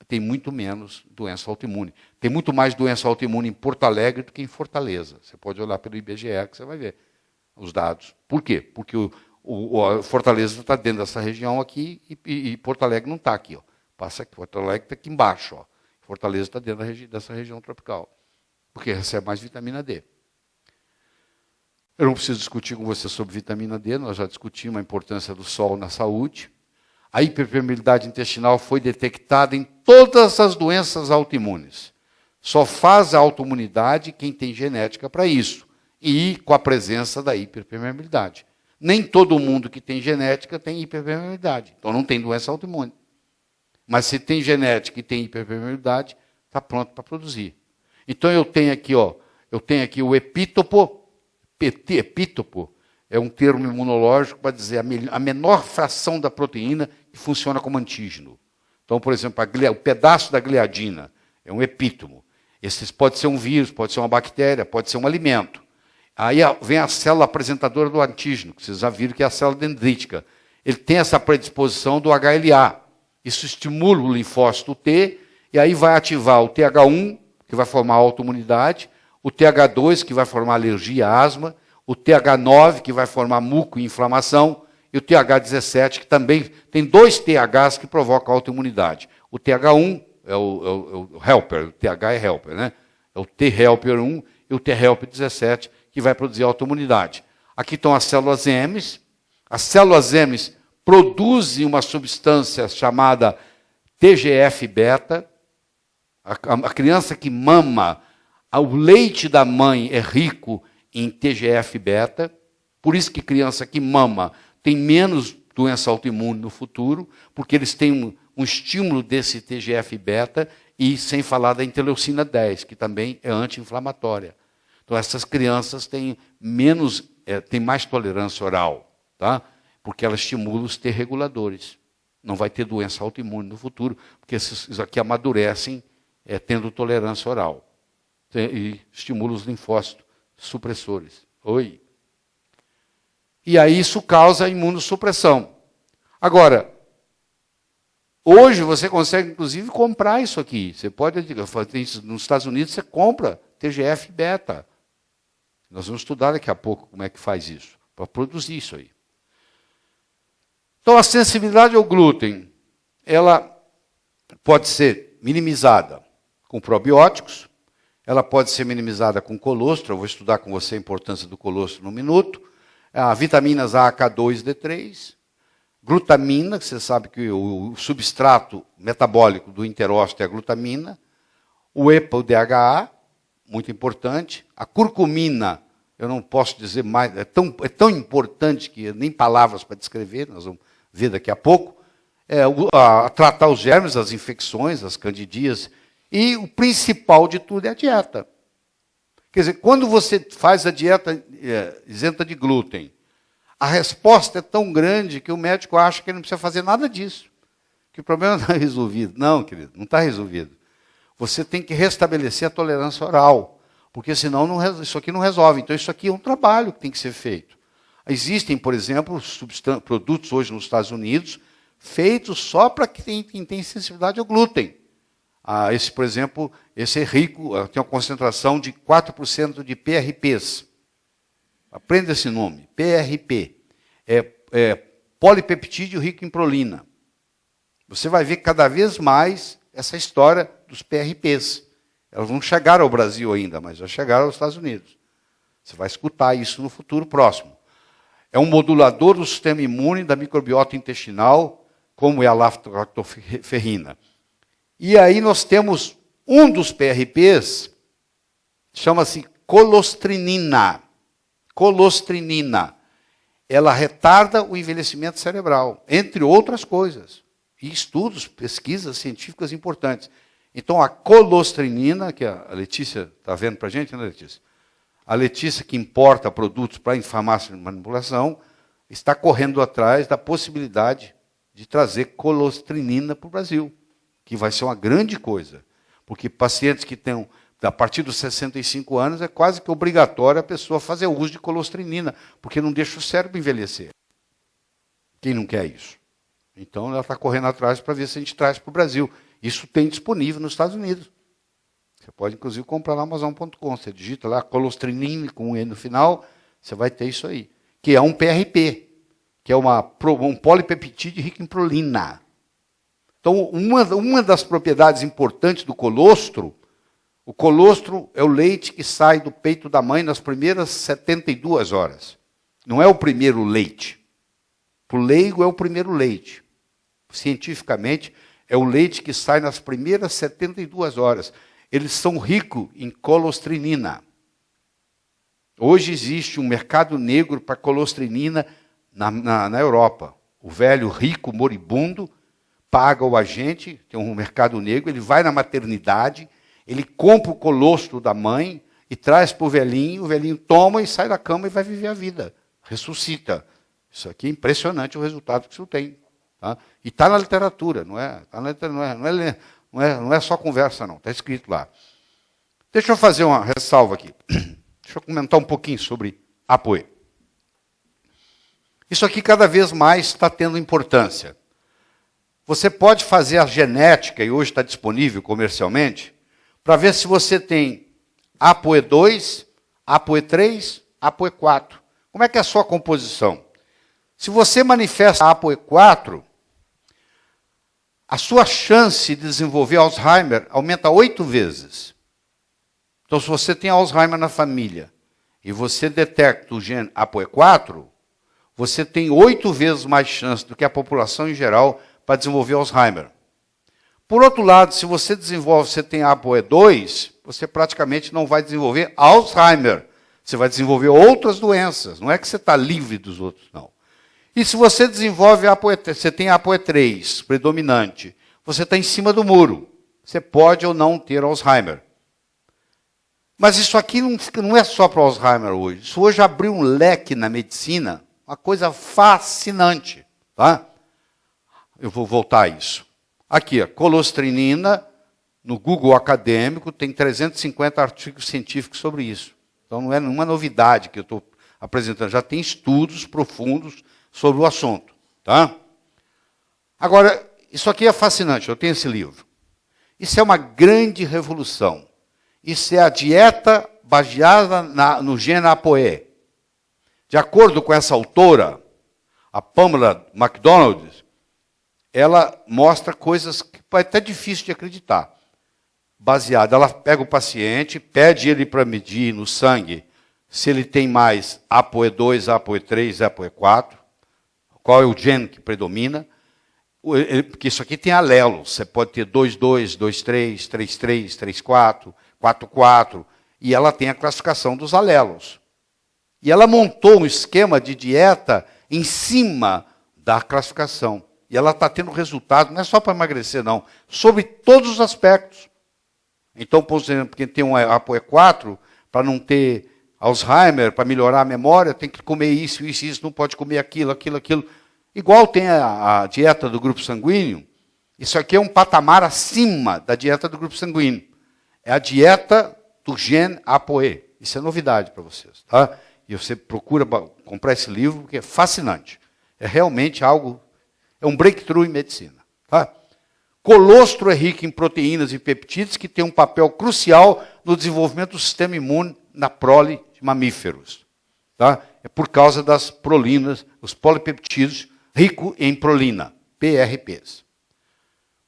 Speaker 1: tem muito menos doença autoimune. Tem muito mais doença autoimune em Porto Alegre do que em Fortaleza. Você pode olhar pelo IBGE que você vai ver os dados. Por quê? Porque o Fortaleza está dentro dessa região aqui e Porto Alegre não está aqui. Ó. Passa aqui, Porto Alegre está aqui embaixo. Ó. Fortaleza está dentro dessa região tropical. Porque recebe mais vitamina D. Eu não preciso discutir com você sobre vitamina D, nós já discutimos a importância do sol na saúde. A hiperpermeabilidade intestinal foi detectada em todas as doenças autoimunes. Só faz a autoimunidade quem tem genética para isso. E com a presença da hiperpermeabilidade. Nem todo mundo que tem genética tem hiperpermeabilidade. Então não tem doença autoimune. Mas se tem genética e tem hiperpermeabilidade, está pronto para produzir. Então eu tenho aqui o epítopo. Epítopo é um termo imunológico para dizer a menor fração da proteína que funciona como antígeno. Então, por exemplo, o pedaço da gliadina é um epítomo. Esse pode ser um vírus, pode ser uma bactéria, pode ser um alimento. Aí vem a célula apresentadora do antígeno, que vocês já viram que é a célula dendrítica. Ele tem essa predisposição do HLA. Isso estimula o linfócito T, e aí vai ativar o TH1, que vai formar a autoimunidade, o TH2, que vai formar alergia, asma, o TH9, que vai formar muco e inflamação, e o TH17, que também tem 2 THs que provocam autoimunidade. O TH1 é o helper, o TH é helper, né? É o T-helper 1 e o T-helper 17, que vai produzir autoimunidade. Aqui estão as células M. As células M produzem uma substância chamada TGF-beta. A criança que mama, o leite da mãe é rico em TGF-beta, por isso que criança que mama tem menos doença autoimune no futuro, porque eles têm um estímulo desse TGF-beta, e sem falar da interleucina 10, que também é anti-inflamatória. Então essas crianças têm mais tolerância oral, tá? Porque ela estimula os T reguladores. Não vai ter doença autoimune no futuro, porque esses aqui amadurecem tendo tolerância oral. E estimula os linfócitos supressores. Oi. E aí isso causa imunossupressão. Agora, hoje você consegue, inclusive, comprar isso aqui. Você pode, nos Estados Unidos, você compra TGF-beta. Nós vamos estudar daqui a pouco como é que faz isso, para produzir isso aí. Então, a sensibilidade ao glúten, ela pode ser minimizada com probióticos, ela pode ser minimizada com colostro, eu vou estudar com você a importância do colostro num minuto, vitaminas A, K2, D3, glutamina, que você sabe que o substrato metabólico do enterócito é a glutamina, o EPA, o DHA, muito importante, a curcumina, eu não posso dizer mais, é tão importante que nem palavras para descrever, nós vamos ver daqui a pouco, tratar os germes, as infecções, as candidias, e o principal de tudo é a dieta. Quer dizer, quando você faz a dieta isenta de glúten, a resposta é tão grande que o médico acha que ele não precisa fazer nada disso, que o problema não está resolvido. Não, querido, não está resolvido. Você tem que restabelecer a tolerância oral, porque senão isso aqui não resolve. Então isso aqui é um trabalho que tem que ser feito. Existem, por exemplo, produtos hoje nos Estados Unidos feitos só para quem tem sensibilidade ao glúten. Esse, por exemplo, esse é rico, tem uma concentração de 4% de PRPs. Aprenda esse nome, PRP. É polipeptídeo rico em prolina. Você vai ver cada vez mais essa história dos PRPs. Elas não chegaram ao Brasil ainda, mas já chegaram aos Estados Unidos. Você vai escutar isso no futuro próximo. É um modulador do sistema imune, da microbiota intestinal, como é a lactoferrina. E aí nós temos um dos PRPs, chama-se colostrinina. Colostrinina. Ela retarda o envelhecimento cerebral, entre outras coisas. E estudos, pesquisas científicas importantes. Então, a colostrinina, que a Letícia está vendo para a gente, né, Letícia? A Letícia, que importa produtos para farmácia de manipulação, está correndo atrás da possibilidade de trazer colostrinina para o Brasil, que vai ser uma grande coisa. Porque pacientes que têm, a partir dos 65 anos, é quase que obrigatório a pessoa fazer uso de colostrinina, porque não deixa o cérebro envelhecer. Quem não quer isso? Então, ela está correndo atrás para ver se a gente traz para o Brasil. Isso tem disponível nos Estados Unidos. Você pode, inclusive, comprar na Amazon.com. Você digita lá colostrinina com um E no final, você vai ter isso aí. Que é um PRP, que é um polipeptídeo rico em prolina. Então, uma das propriedades importantes do colostro, o colostro é o leite que sai do peito da mãe nas primeiras 72 horas. Não é o primeiro leite. Para o leigo é o primeiro leite. Cientificamente, é o leite que sai nas primeiras 72 horas. Eles são ricos em colostrinina. Hoje existe um mercado negro para colostrinina na Europa. O velho rico moribundo paga o agente, tem um mercado negro, ele vai na maternidade, ele compra o colostro da mãe e traz para o velhinho toma e sai da cama e vai viver a vida. Ressuscita. Isso aqui é impressionante o resultado que isso tem. Tá? E está na literatura, não é só conversa, não. Está escrito lá. Deixa eu fazer uma ressalva aqui. Deixa eu comentar um pouquinho sobre ApoE. Isso aqui cada vez mais está tendo importância. Você pode fazer a genética, e hoje está disponível comercialmente, para ver se você tem ApoE2, ApoE3, ApoE4. Como é que é a sua composição? Se você manifesta ApoE4, a sua chance de desenvolver Alzheimer aumenta 8 vezes. Então, se você tem Alzheimer na família e você detecta o gene ApoE4, você tem 8 vezes mais chance do que a população em geral para desenvolver Alzheimer. Por outro lado, se você tem ApoE2, você praticamente não vai desenvolver Alzheimer. Você vai desenvolver outras doenças. Não é que você está livre dos outros, não. E se você desenvolve você tem ApoE3 predominante, você está em cima do muro. Você pode ou não ter Alzheimer. Mas isso aqui não é só para Alzheimer hoje. Isso hoje abriu um leque na medicina, uma coisa fascinante. Tá? Eu vou voltar a isso. Aqui, a colostrinina, no Google acadêmico, tem 350 artigos científicos sobre isso. Então não é nenhuma novidade que eu estou apresentando. Já tem estudos profundos sobre o assunto. Tá? Agora, isso aqui é fascinante, eu tenho esse livro. Isso é uma grande revolução. Isso é a dieta baseada no gene ApoE. De acordo com essa autora, a Pamela McDonald, ela mostra coisas que é até difícil de acreditar. Baseada, ela pega o paciente, pede ele para medir no sangue se ele tem mais ApoE2, ApoE3, ApoE4, qual é o gene que predomina, porque isso aqui tem alelos, você pode ter 2,2, 2,3, 3,3, 3,4, 4,4, e ela tem a classificação dos alelos. E ela montou um esquema de dieta em cima da classificação. E ela está tendo resultado, não é só para emagrecer, não, sobre todos os aspectos. Então, por exemplo, quem tem um ApoE4, para não ter Alzheimer, para melhorar a memória, tem que comer isso, não pode comer aquilo. Igual tem a dieta do grupo sanguíneo, isso aqui é um patamar acima da dieta do grupo sanguíneo. É a dieta do gene ApoE. Isso é novidade para vocês. Tá? E você procura comprar esse livro, porque é fascinante. É realmente algo, é um breakthrough em medicina. Tá? Colostro é rico em proteínas e peptídeos que tem um papel crucial no desenvolvimento do sistema imune na prole de mamíferos. Tá? É por causa das prolinas, os polipeptídeos ricos em prolina, PRPs.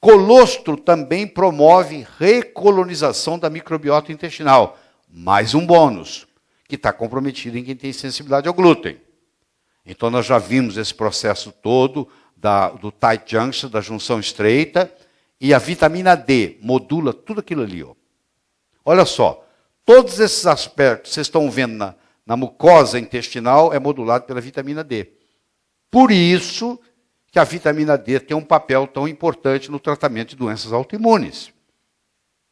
Speaker 1: Colostro também promove recolonização da microbiota intestinal. Mais um bônus, que está comprometido em quem tem sensibilidade ao glúten. Então, nós já vimos esse processo todo do tight junction, da junção estreita, e a vitamina D modula tudo aquilo ali. Ó. Olha só, todos esses aspectos que vocês estão vendo na mucosa intestinal é modulado pela vitamina D. Por isso que a vitamina D tem um papel tão importante no tratamento de doenças autoimunes.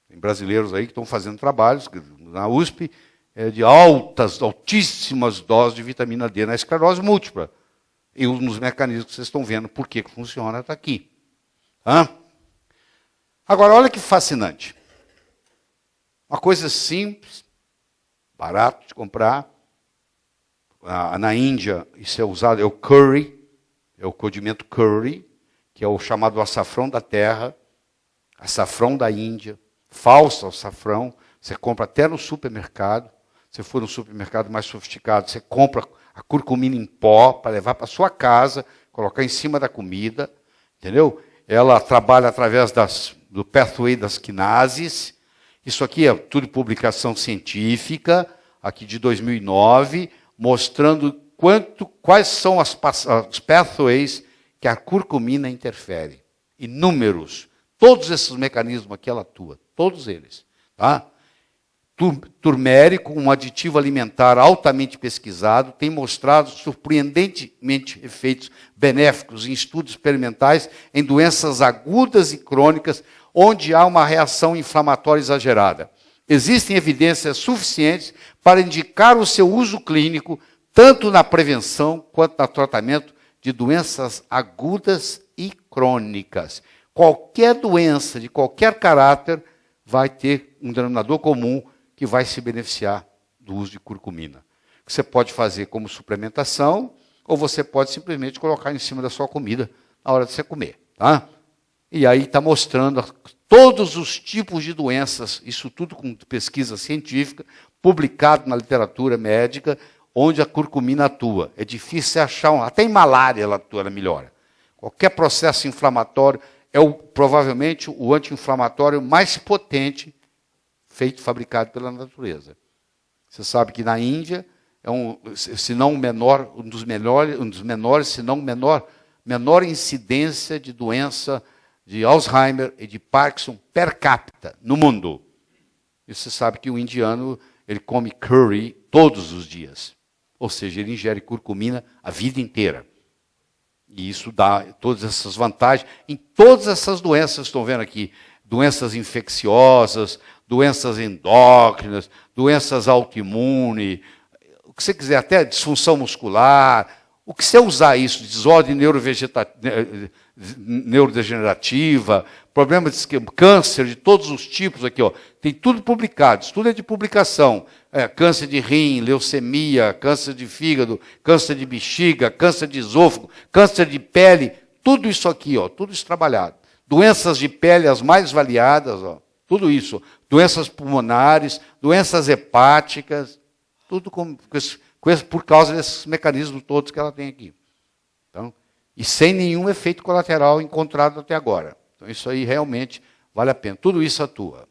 Speaker 1: Tem brasileiros aí que estão fazendo trabalhos na USP de altíssimas doses de vitamina D na esclerose múltipla. E um dos mecanismos que vocês estão vendo por que funciona está aqui. Agora, olha que fascinante. Uma coisa simples, barato de comprar. Na Índia, isso é usado, é o curry, é o condimento curry, que é o chamado açafrão da terra, açafrão da Índia, falso açafrão, você compra até no supermercado. Se for um supermercado mais sofisticado, você compra a curcumina em pó para levar para sua casa, colocar em cima da comida, entendeu? Ela trabalha através do pathway das quinases. Isso aqui é tudo publicação científica, aqui de 2009, mostrando quais são os pathways que a curcumina interfere. Inúmeros. Todos esses mecanismos aqui ela atua, todos eles. Tá? Turmérico, um aditivo alimentar altamente pesquisado, tem mostrado surpreendentemente efeitos benéficos em estudos experimentais em doenças agudas e crônicas, onde há uma reação inflamatória exagerada. Existem evidências suficientes para indicar o seu uso clínico, tanto na prevenção quanto no tratamento de doenças agudas e crônicas. Qualquer doença de qualquer caráter vai ter um denominador comum que vai se beneficiar do uso de curcumina. Você pode fazer como suplementação, ou você pode simplesmente colocar em cima da sua comida na hora de você comer. Tá? E aí está mostrando todos os tipos de doenças, isso tudo com pesquisa científica, publicado na literatura médica, onde a curcumina atua. É difícil achar, até em malária ela atua, ela melhora. Qualquer processo inflamatório é provavelmente o anti-inflamatório mais potente fabricado pela natureza. Você sabe que na Índia é se não um dos menores, se não menor incidência de doença de Alzheimer e de Parkinson per capita no mundo. E você sabe que o indiano ele come curry todos os dias. Ou seja, ele ingere curcumina a vida inteira. E isso dá todas essas vantagens em todas essas doenças que estão vendo aqui. Doenças infecciosas, doenças endócrinas, doenças autoimunes, o que você quiser, até disfunção muscular. O que você usar isso, desordem neurodegenerativa, problema de câncer de todos os tipos aqui, ó, tem tudo publicado, isso tudo é de publicação. Câncer de rim, leucemia, câncer de fígado, câncer de bexiga, câncer de esôfago, câncer de pele, tudo isso aqui, ó, tudo isso trabalhado. Doenças de pele as mais variadas, ó, tudo isso. Doenças pulmonares, doenças hepáticas, tudo por causa desses mecanismos todos que ela tem aqui. Então, e sem nenhum efeito colateral encontrado até agora. Então, isso aí realmente vale a pena. Tudo isso atua.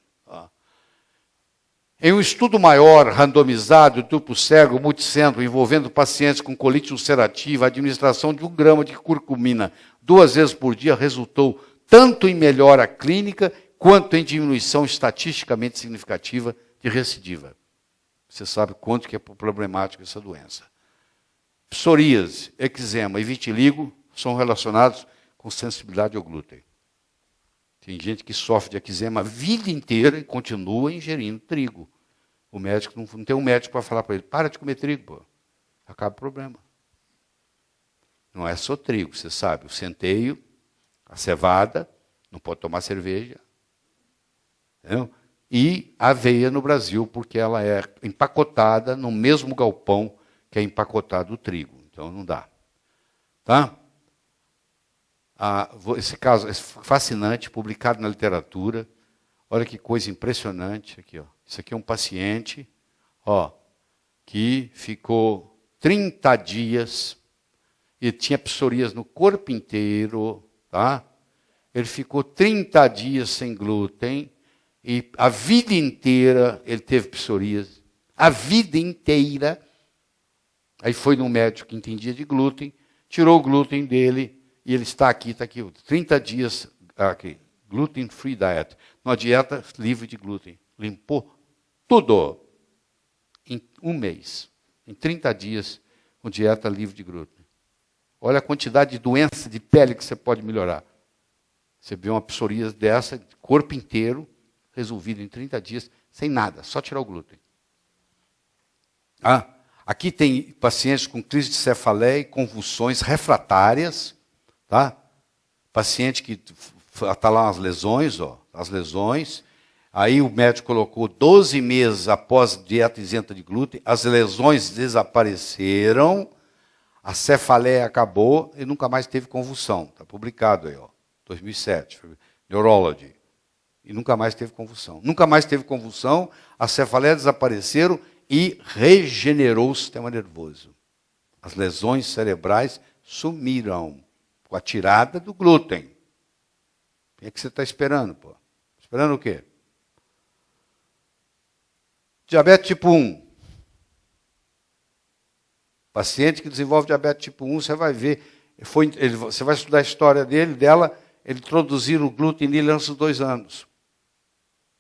Speaker 1: Em um estudo maior, randomizado, duplo cego, multicentro, envolvendo pacientes com colite ulcerativa, a administração de 1 grama de curcumina 2 vezes por dia resultou tanto em melhora clínica, quanto em diminuição estatisticamente significativa de recidiva. Você sabe quanto que é problemática essa doença. Psoríase, eczema e vitiligo são relacionados com sensibilidade ao glúten. Tem gente que sofre de eczema a vida inteira e continua ingerindo trigo. O médico não tem um médico para falar para ele, para de comer trigo, pô. Acaba o problema. Não é só trigo, você sabe, o centeio, a cevada, não pode tomar cerveja. Entendeu? E a aveia no Brasil, porque ela é empacotada no mesmo galpão que é empacotado o trigo. Então não dá. Tá? Esse caso é fascinante, publicado na literatura. Olha que coisa impressionante aqui, ó. Isso aqui é um paciente, ó, que ficou 30 dias e tinha psoríase no corpo inteiro, tá? ele ficou 30 dias sem glúten, e a vida inteira ele teve psoríase. A vida inteira. Aí foi no médico que entendia de glúten, tirou o glúten dele, e ele está aqui, 30 dias aqui, gluten free diet, uma dieta livre de glúten. Limpou tudo em um mês, em 30 dias, com dieta livre de glúten. Olha a quantidade de doença de pele que você pode melhorar. Você vê uma psoríase dessa, corpo inteiro, resolvido em 30 dias, sem nada, só tirar o glúten. Aqui tem pacientes com crise de cefaleia e convulsões refratárias, tá? Paciente que está lá as lesões, as lesões. Aí o médico colocou 12 meses após dieta isenta de glúten, as lesões desapareceram, a cefaleia acabou e nunca mais teve convulsão. Está publicado aí, 2007, Neurology. E nunca mais teve convulsão. Nunca mais teve convulsão, as cefaleias desapareceram e regenerou o sistema nervoso. As lesões cerebrais sumiram com a tirada do glúten. O que você está esperando, pô? Esperando o quê? Diabetes tipo 1. Paciente que desenvolve diabetes tipo 1, você vai ver, você vai estudar a história dela, ele introduziram o glúten nele antes dos 2 anos.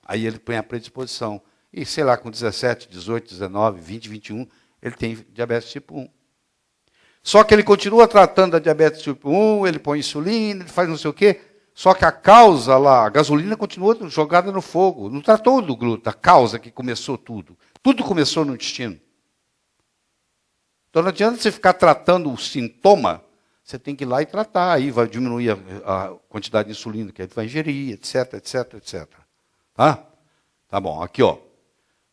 Speaker 1: Aí ele põe a predisposição. E, sei lá, com 17, 18, 19, 20, 21, ele tem diabetes tipo 1. Só que ele continua tratando a diabetes tipo 1, ele põe insulina, ele faz não sei o quê, só que a causa lá, a gasolina continua jogada no fogo. Não tratou do glúten, a causa que começou tudo. Tudo começou no intestino. Então não adianta você ficar tratando o sintoma, você tem que ir lá e tratar, aí vai diminuir a quantidade de insulina que ele vai ingerir, etc, etc, etc. Tá bom, aqui,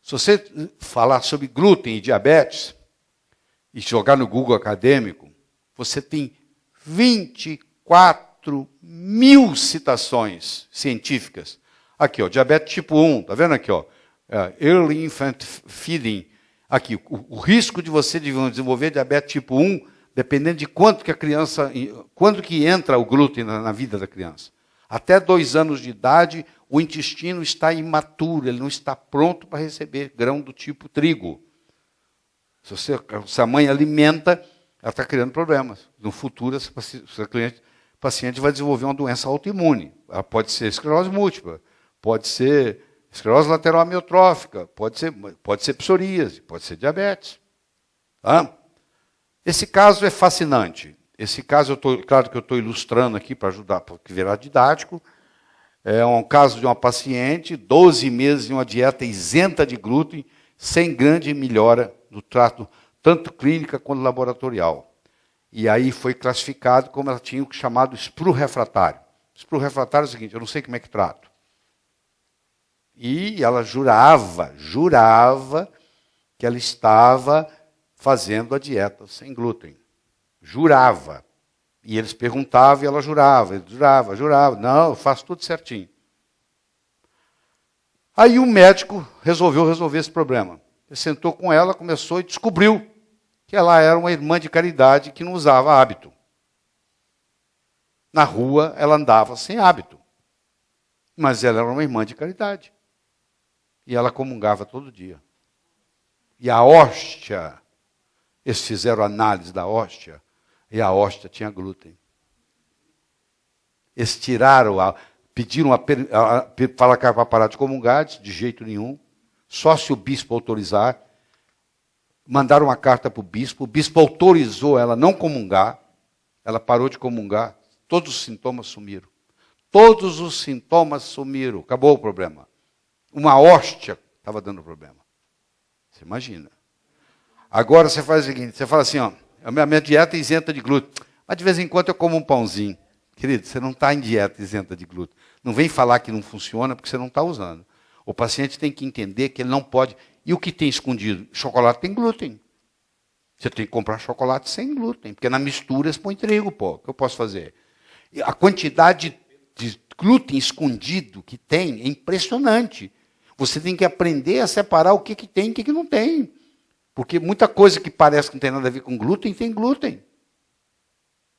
Speaker 1: se você falar sobre glúten e diabetes, e jogar no Google acadêmico, você tem 24 mil citações científicas. Aqui, diabetes tipo 1, tá vendo aqui, early infant feeding. Aqui, o risco de você desenvolver diabetes tipo 1, dependendo de quando que entra o glúten na vida da criança. Até 2 anos de idade, o intestino está imaturo, ele não está pronto para receber grão do tipo trigo. Se a mãe alimenta, ela está criando problemas. No futuro, essa paciente vai desenvolver uma doença autoimune. Ela pode ser esclerose múltipla, pode ser esclerose lateral amiotrófica, pode ser psoríase, pode ser diabetes. Esse caso é fascinante. Esse caso, claro que eu estou ilustrando aqui para ajudar, para virar didático. É um caso de uma paciente, 12 meses em uma dieta isenta de glúten, sem grande melhora do trato, tanto clínica quanto laboratorial. E aí foi classificado como ela tinha o chamado SPRU refratário. SPRU refratário é o seguinte, eu não sei como é que trato. E ela jurava que ela estava fazendo a dieta sem glúten. Jurava. E eles perguntavam e ela jurava. Não, eu faço tudo certinho. Aí o médico resolveu resolver esse problema. Ele sentou com ela, começou e descobriu que ela era uma irmã de caridade que não usava hábito. Na rua, ela andava sem hábito. Mas ela era uma irmã de caridade. E ela comungava todo dia. E a hóstia, eles fizeram análise da hóstia, e a hóstia tinha glúten. Eles tiraram, pediram para parar de comungar, de jeito nenhum, só se o bispo autorizar. Mandaram uma carta para o bispo autorizou ela a não comungar, ela parou de comungar, todos os sintomas sumiram. Todos os sintomas sumiram, acabou o problema. Uma hóstia estava dando problema. Você imagina. Agora você faz o seguinte, você fala assim, a minha dieta é isenta de glúten, mas de vez em quando eu como um pãozinho. Querido, você não está em dieta isenta de glúten. Não vem falar que não funciona porque você não está usando. O paciente tem que entender que ele não pode. E o que tem escondido? Chocolate tem glúten. Você tem que comprar chocolate sem glúten, porque na mistura você põe trigo, O que eu posso fazer? E a quantidade de glúten escondido que tem é impressionante. Você tem que aprender a separar o que tem e o que não tem. Porque muita coisa que parece que não tem nada a ver com glúten, tem glúten.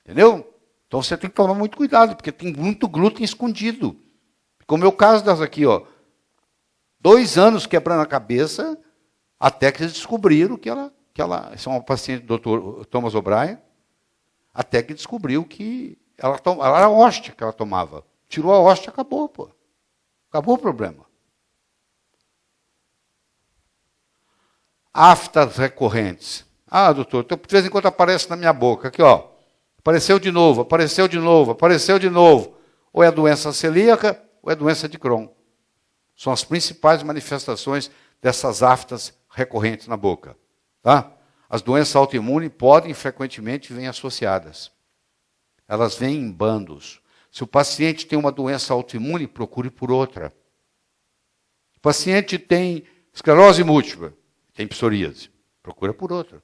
Speaker 1: Entendeu? Então você tem que tomar muito cuidado, porque tem muito glúten escondido. Como é o caso dessa aqui, ó. 2 anos quebrando a cabeça, até que eles descobriram que ela essa é uma paciente do Dr. Thomas O'Brien, até que descobriu que ela era hóstia que ela tomava. Tirou a hóstia, acabou, pô. Acabou o problema. Aftas recorrentes. Ah, doutor, então, de vez em quando aparece na minha boca. Aqui, ó. Apareceu de novo, apareceu de novo, apareceu de novo. Ou é doença celíaca, ou é doença de Crohn. São as principais manifestações dessas aftas recorrentes na boca. Tá? As doenças autoimunes podem, frequentemente, vir associadas. Elas vêm em bandos. Se o paciente tem uma doença autoimune, procure por outra. O paciente tem esclerose múltipla, tem psoríase, procura por outra.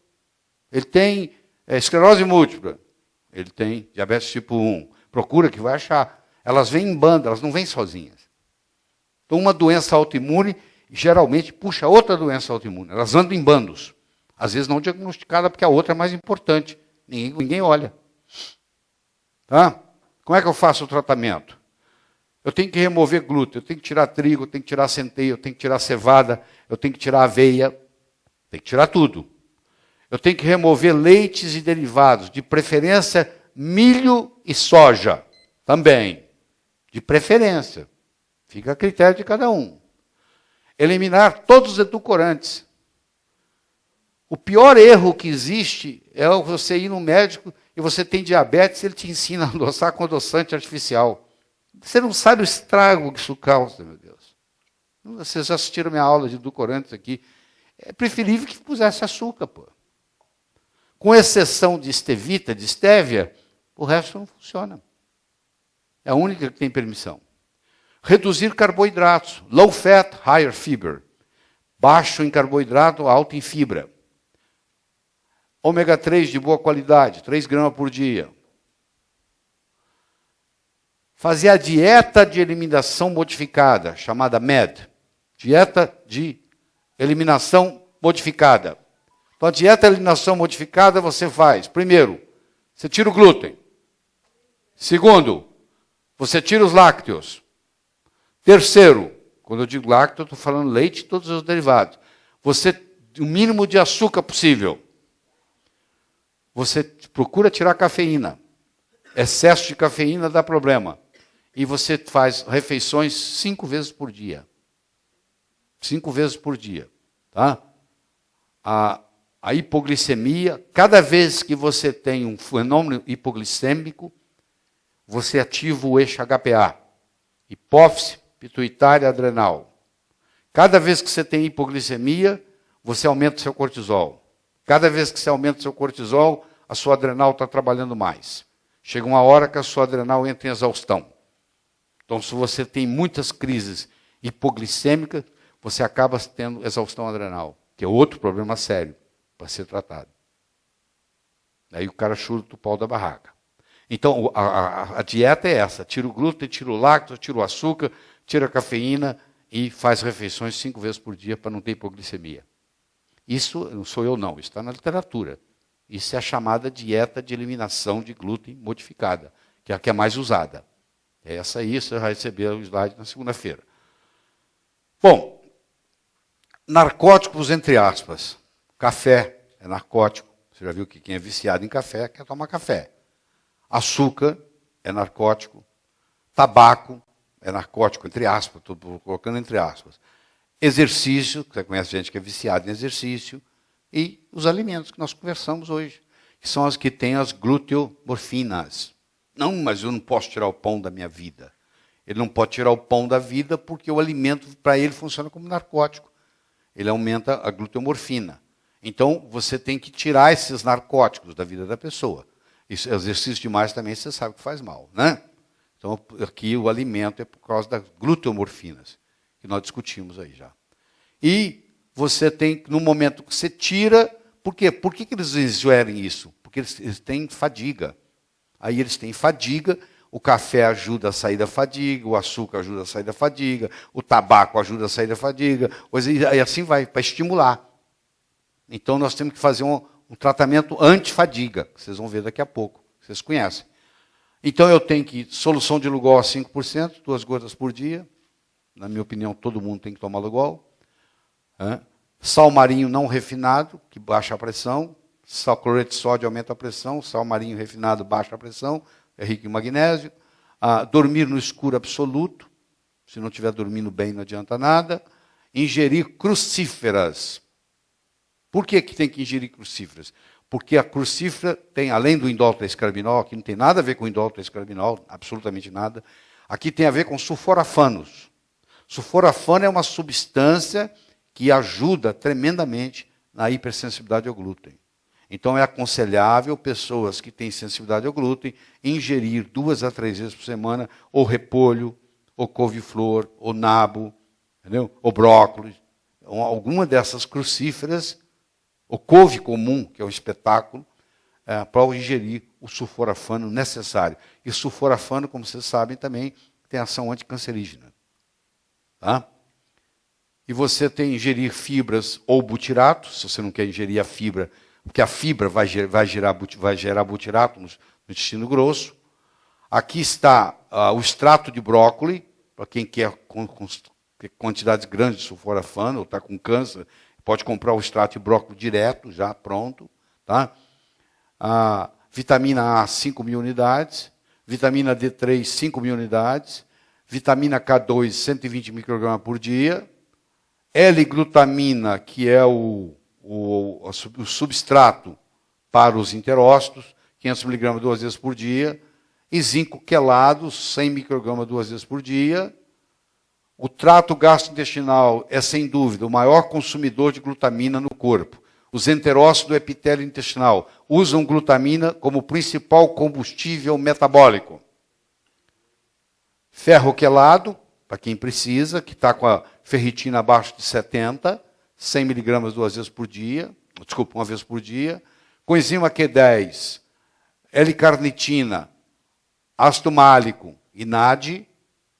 Speaker 1: Ele tem esclerose múltipla, ele tem diabetes tipo 1, procura que vai achar. Elas vêm em bando, elas não vêm sozinhas. Então, uma doença autoimune geralmente puxa outra doença autoimune. Elas andam em bandos. Às vezes não diagnosticada porque a outra é mais importante. Ninguém olha. Tá? Como é que eu faço o tratamento? Eu tenho que remover glúten, eu tenho que tirar trigo, eu tenho que tirar centeio, eu tenho que tirar cevada, eu tenho que tirar aveia, tenho que tirar tudo. Eu tenho que remover leites e derivados, de preferência milho e soja, também, de preferência. Fica a critério de cada um. Eliminar todos os edulcorantes. O pior erro que existe é você ir no médico e você tem diabetes, ele te ensina a adoçar com adoçante artificial. Você não sabe o estrago que isso causa, meu Deus. Vocês já assistiram minha aula de edulcorantes aqui. É preferível que pusesse açúcar, pô. Com exceção de stevita, de estévia, o resto não funciona. É a única que tem permissão. Reduzir carboidratos. Low fat, higher fiber. Baixo em carboidrato, alto em fibra. Ômega 3 de boa qualidade, 3 gramas por dia. Fazer a dieta de eliminação modificada, chamada MED. Dieta de eliminação modificada. Então, a dieta de eliminação modificada você faz. Primeiro, você tira o glúten. Segundo, você tira os lácteos. Terceiro, quando eu digo lácteo, eu estou falando leite e todos os derivados. Você, o mínimo de açúcar possível. Você procura tirar a cafeína. Excesso de cafeína dá problema. E você faz refeições 5 vezes por dia. 5 vezes por dia. Tá? A hipoglicemia, cada vez que você tem um fenômeno hipoglicêmico, você ativa o eixo HPA. Hipófise, pituitária, adrenal. Cada vez que você tem hipoglicemia, você aumenta o seu cortisol. Cada vez que você aumenta o seu cortisol, a sua adrenal está trabalhando mais. Chega uma hora que a sua adrenal entra em exaustão. Então, se você tem muitas crises hipoglicêmicas, você acaba tendo exaustão adrenal, que é outro problema sério para ser tratado. Aí o cara chuta o pau da barraca. Então, a dieta é essa. Tira o glúten, tira o lácteo, tira o açúcar, tira a cafeína e faz refeições 5 vezes por dia para não ter hipoglicemia. Isso não sou eu não, isso está na literatura. Isso é a chamada dieta de eliminação de glúten modificada, que é a que é mais usada. É essa aí, você vai receber o slide na segunda-feira. Bom, narcóticos entre aspas. Café é narcótico. Você já viu que quem é viciado em café quer tomar café. Açúcar é narcótico. Tabaco é narcótico, entre aspas, estou colocando entre aspas. Exercício, você conhece gente que é viciada em exercício, e os alimentos que nós conversamos hoje, que são as que têm as gluteomorfinas. Não, mas eu não posso tirar o pão da minha vida. Ele não pode tirar o pão da vida porque o alimento, para ele, funciona como narcótico. Ele aumenta a gluteomorfina. Então, você tem que tirar esses narcóticos da vida da pessoa. Isso, exercício demais também, você sabe que faz mal, né? Então, aqui o alimento é por causa das gluteomorfinas, que nós discutimos aí já. E você tem, no momento que você tira, por quê? Por que eles ingerem isso? Porque eles têm fadiga. Aí eles têm fadiga, o café ajuda a sair da fadiga, o açúcar ajuda a sair da fadiga, o tabaco ajuda a sair da fadiga, e assim vai, para estimular. Então nós temos que fazer um tratamento anti-fadiga, que vocês vão ver daqui a pouco, vocês conhecem. Então eu tenho que, solução de Lugol a 5%, 2 gotas por dia. Na minha opinião, todo mundo tem que tomar Lugol. Sal marinho não refinado, que baixa a pressão. Sal cloreto de sódio aumenta a pressão. Sal marinho refinado baixa a pressão, é rico em magnésio. Dormir no escuro absoluto. Se não estiver dormindo bem, não adianta nada. Ingerir crucíferas. Por que tem que ingerir crucíferas? Porque a crucífera tem, além do indol tetrahidroescarbinol, que não tem nada a ver com indol tetrahidroescarbinol, absolutamente nada, aqui tem a ver com sulforafanos. Sulforafano é uma substância que ajuda tremendamente na hipersensibilidade ao glúten. Então é aconselhável pessoas que têm sensibilidade ao glúten ingerir 2 a 3 vezes por semana ou repolho, ou couve-flor, ou nabo, entendeu? Ou brócolis. Alguma dessas crucíferas, ou couve comum, que é um espetáculo, para ingerir o sulforafano necessário. E sulforafano, como vocês sabem, também tem ação anticancerígena. Tá? E você tem que ingerir fibras ou butirato, se você não quer ingerir a fibra, porque a fibra vai gerar butirato no intestino grosso. Aqui está o extrato de brócolis, para quem quer quantidades grandes de sulforafano, ou está com câncer, pode comprar o extrato de brócolis direto, já pronto. Tá? Vitamina A, 5.000 unidades. Vitamina D3, 5.000 unidades. Vitamina K2, 120 microgramas por dia. L-glutamina, que é o substrato para os enterócitos, 500 miligramas 2 vezes por dia. E zinco quelado, 100 microgramas 2 vezes por dia. O trato gastrointestinal é, sem dúvida, o maior consumidor de glutamina no corpo. Os enterócitos do epitélio intestinal usam glutamina como principal combustível metabólico. Ferro quelado, para quem precisa, que está com a ferritina abaixo de 70, 100 miligramas 2 vezes por dia, desculpa, 1 vez por dia. Coenzima Q10, L-carnitina, ácido málico e NAD,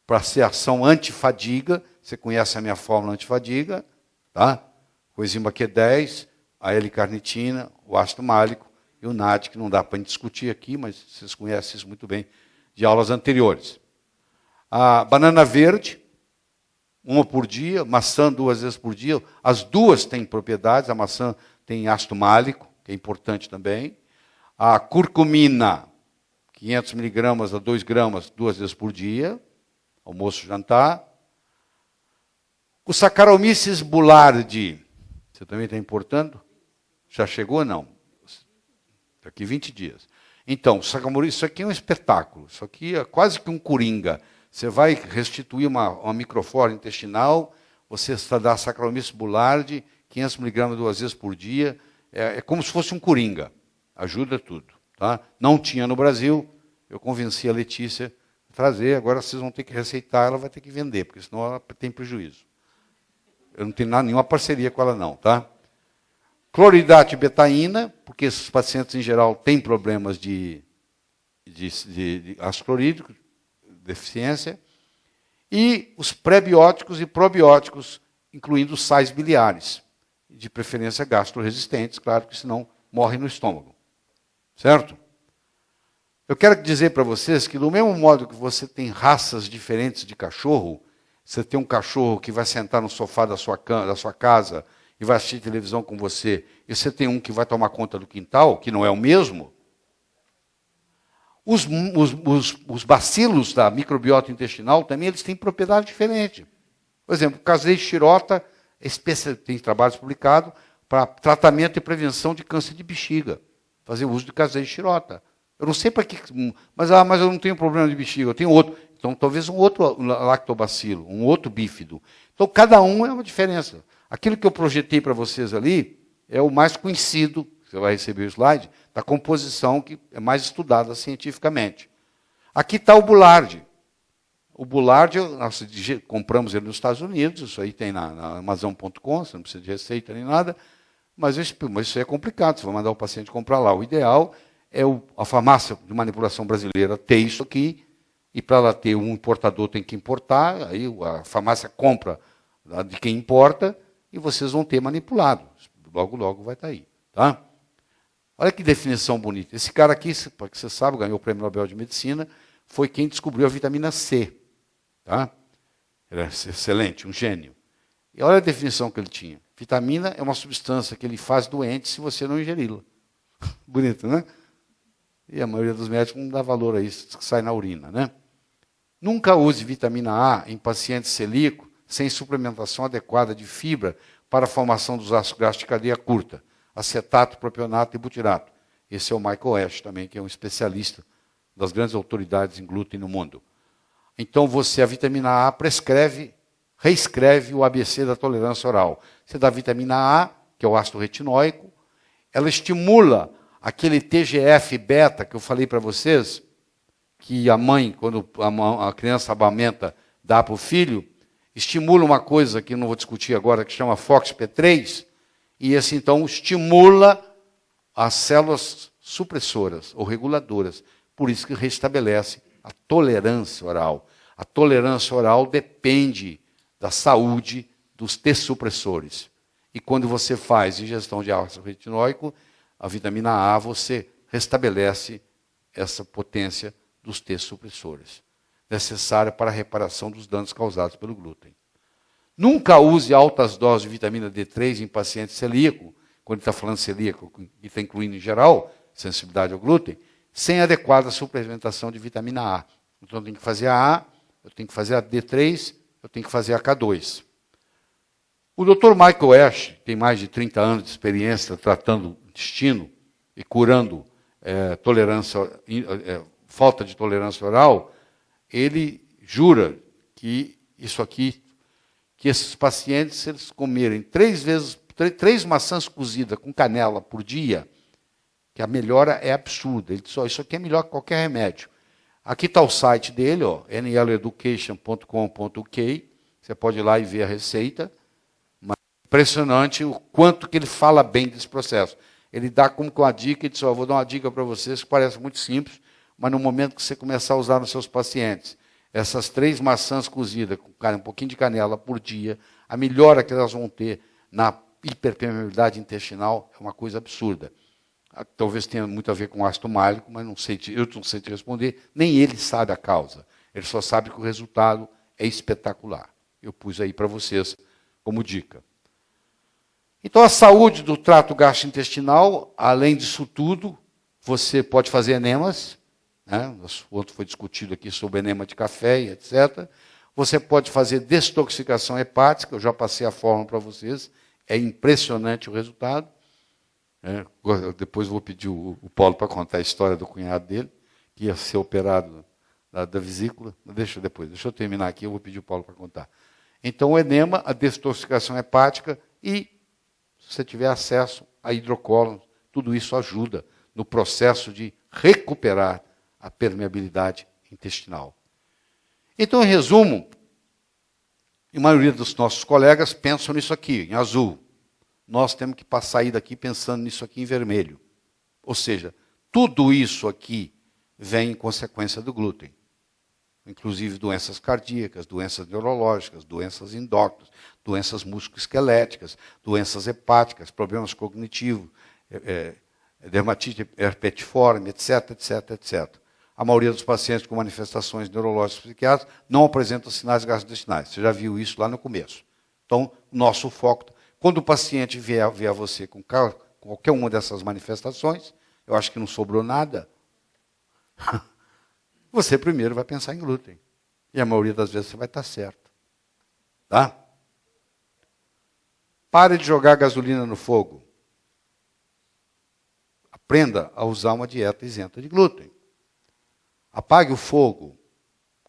Speaker 1: para ser ação antifadiga. Você conhece a minha fórmula antifadiga, tá? Coenzima Q10, a L-carnitina, o ácido málico e o NAD, que não dá para discutir aqui, mas vocês conhecem isso muito bem de aulas anteriores. A banana verde, 1 por dia, maçã 2 vezes por dia. As duas têm propriedades, a maçã tem ácido málico, que é importante também. A curcumina, 500 miligramas a 2 gramas, 2 vezes por dia, almoço, jantar. O Saccharomyces boulardii, você também está importando? Já chegou ou não? Daqui 20 dias. Então, isso aqui é um espetáculo, isso aqui é quase que um coringa. Você vai restituir uma microflora intestinal, você dá Saccharomyces boulardii, 500 miligramas 2 vezes por dia, é como se fosse um coringa, ajuda tudo. Tá? Não tinha no Brasil, eu convenci a Letícia a trazer, agora vocês vão ter que receitar, ela vai ter que vender, porque senão ela tem prejuízo. Eu não tenho nenhuma parceria com ela não. Tá? Cloridrato de betaína, porque esses pacientes em geral têm problemas de ácido clorídrico, deficiência, e os prebióticos e probióticos, incluindo sais biliares, de preferência gastroresistentes, claro, que senão morrem no estômago. Certo? Eu quero dizer para vocês que, do mesmo modo que você tem raças diferentes de cachorro, você tem um cachorro que vai sentar no sofá da sua casa e vai assistir televisão com você, e você tem um que vai tomar conta do quintal, que não é o mesmo. Os bacilos da microbiota intestinal também eles têm propriedade diferente. Por exemplo, o caseiro xirota tem trabalhos publicados para tratamento e prevenção de câncer de bexiga. Fazer uso de caseiro xirota. Eu não sei para que... Mas eu não tenho problema de bexiga, eu tenho outro. Então, talvez um outro lactobacilo, um outro bífido. Então, cada um é uma diferença. Aquilo que eu projetei para vocês ali é o mais conhecido, você vai receber o slide, da composição que é mais estudada cientificamente. Aqui está o Boulardii. O Boulardii, nós compramos ele nos Estados Unidos, isso aí tem na Amazon.com, você não precisa de receita nem nada, mas isso é complicado, você vai mandar o paciente comprar lá. O ideal é a farmácia de manipulação brasileira ter isso aqui, e para ela ter, um importador tem que importar, aí a farmácia compra de quem importa, e vocês vão ter manipulado. Logo, logo vai estar aí. Tá? Olha que definição bonita. Esse cara aqui, para que você saiba, ganhou o Prêmio Nobel de Medicina, foi quem descobriu a vitamina C. Tá? Ele é excelente, um gênio. E olha a definição que ele tinha. Vitamina é uma substância que ele faz doente se você não ingeri-la. Bonito, né? E a maioria dos médicos não dá valor a isso, que sai na urina, né? Nunca use vitamina A em pacientes celíacos sem suplementação adequada de fibra para a formação dos ácidos graxos de cadeia curta, acetato, propionato e butirato. Esse é o Michael Ash também, que é um especialista das grandes autoridades em glúten no mundo. Então a vitamina A reescreve o ABC da tolerância oral. Você dá vitamina A, que é o ácido retinóico, ela estimula aquele TGF-beta que eu falei para vocês, que a mãe, quando a criança amamenta, dá para o filho, estimula uma coisa que não vou discutir agora, que chama FOXP3, e esse então estimula as células supressoras ou reguladoras. Por isso que restabelece a tolerância oral. A tolerância oral depende da saúde dos T-supressores. E quando você faz ingestão de ácido retinóico, a vitamina A, você restabelece essa potência dos T-supressores, necessária para a reparação dos danos causados pelo glúten. Nunca use altas doses de vitamina D3 em paciente celíaco, quando está falando celíaco, e está incluindo em geral sensibilidade ao glúten, sem adequada suplementação de vitamina A. Então eu tenho que fazer a A, eu tenho que fazer a D3, eu tenho que fazer a K2. O Dr. Michael Ash tem mais de 30 anos de experiência tratando o intestino e curando falta de tolerância oral. Ele jura que isso aqui, que esses pacientes, se eles comerem 3 maçãs cozidas com canela por dia, que a melhora é absurda. Ele diz, isso aqui é melhor que qualquer remédio. Aqui está o site dele, nleducation.com.uk. Você pode ir lá e ver a receita. Mas impressionante o quanto que ele fala bem desse processo. Ele dá como que uma dica, e diz, vou dar uma dica para vocês, que parece muito simples, mas no momento que você começar a usar nos seus pacientes, essas 3 maçãs cozidas com um pouquinho de canela por dia, a melhora que elas vão ter na hiperpermeabilidade intestinal é uma coisa absurda. Talvez tenha muito a ver com ácido málico, mas eu não sei te responder. Nem ele sabe a causa. Ele só sabe que o resultado é espetacular. Eu pus aí para vocês como dica. Então, a saúde do trato gastrointestinal, além disso tudo, você pode fazer enemas. Né? O outro foi discutido aqui sobre enema de café e etc. Você pode fazer detoxificação hepática. Eu já passei a forma para vocês. É impressionante o resultado. Depois vou pedir o Paulo para contar a história do cunhado dele, que ia ser operado da vesícula. Deixa eu terminar aqui, eu vou pedir o Paulo para contar. Então, o enema, a detoxificação hepática e, se você tiver acesso a hidrocólonos, tudo isso ajuda no processo de recuperar a permeabilidade intestinal. Então, em resumo, a maioria dos nossos colegas pensam nisso aqui, em azul. Nós temos que sair daqui pensando nisso aqui em vermelho. Ou seja, tudo isso aqui vem em consequência do glúten. Inclusive doenças cardíacas, doenças neurológicas, doenças endócrinas, doenças musculoesqueléticas, doenças hepáticas, problemas cognitivos, dermatite herpetiforme, etc, etc, etc. A maioria dos pacientes com manifestações neurológicas psiquiátricas não apresentam sinais gastrointestinais. Você já viu isso lá no começo. Então, nosso foco... Quando o paciente vier a você com qualquer uma dessas manifestações, eu acho que não sobrou nada, você primeiro vai pensar em glúten. E a maioria das vezes você vai estar certo. Tá? Pare de jogar gasolina no fogo. Aprenda a usar uma dieta isenta de glúten. Apague o fogo.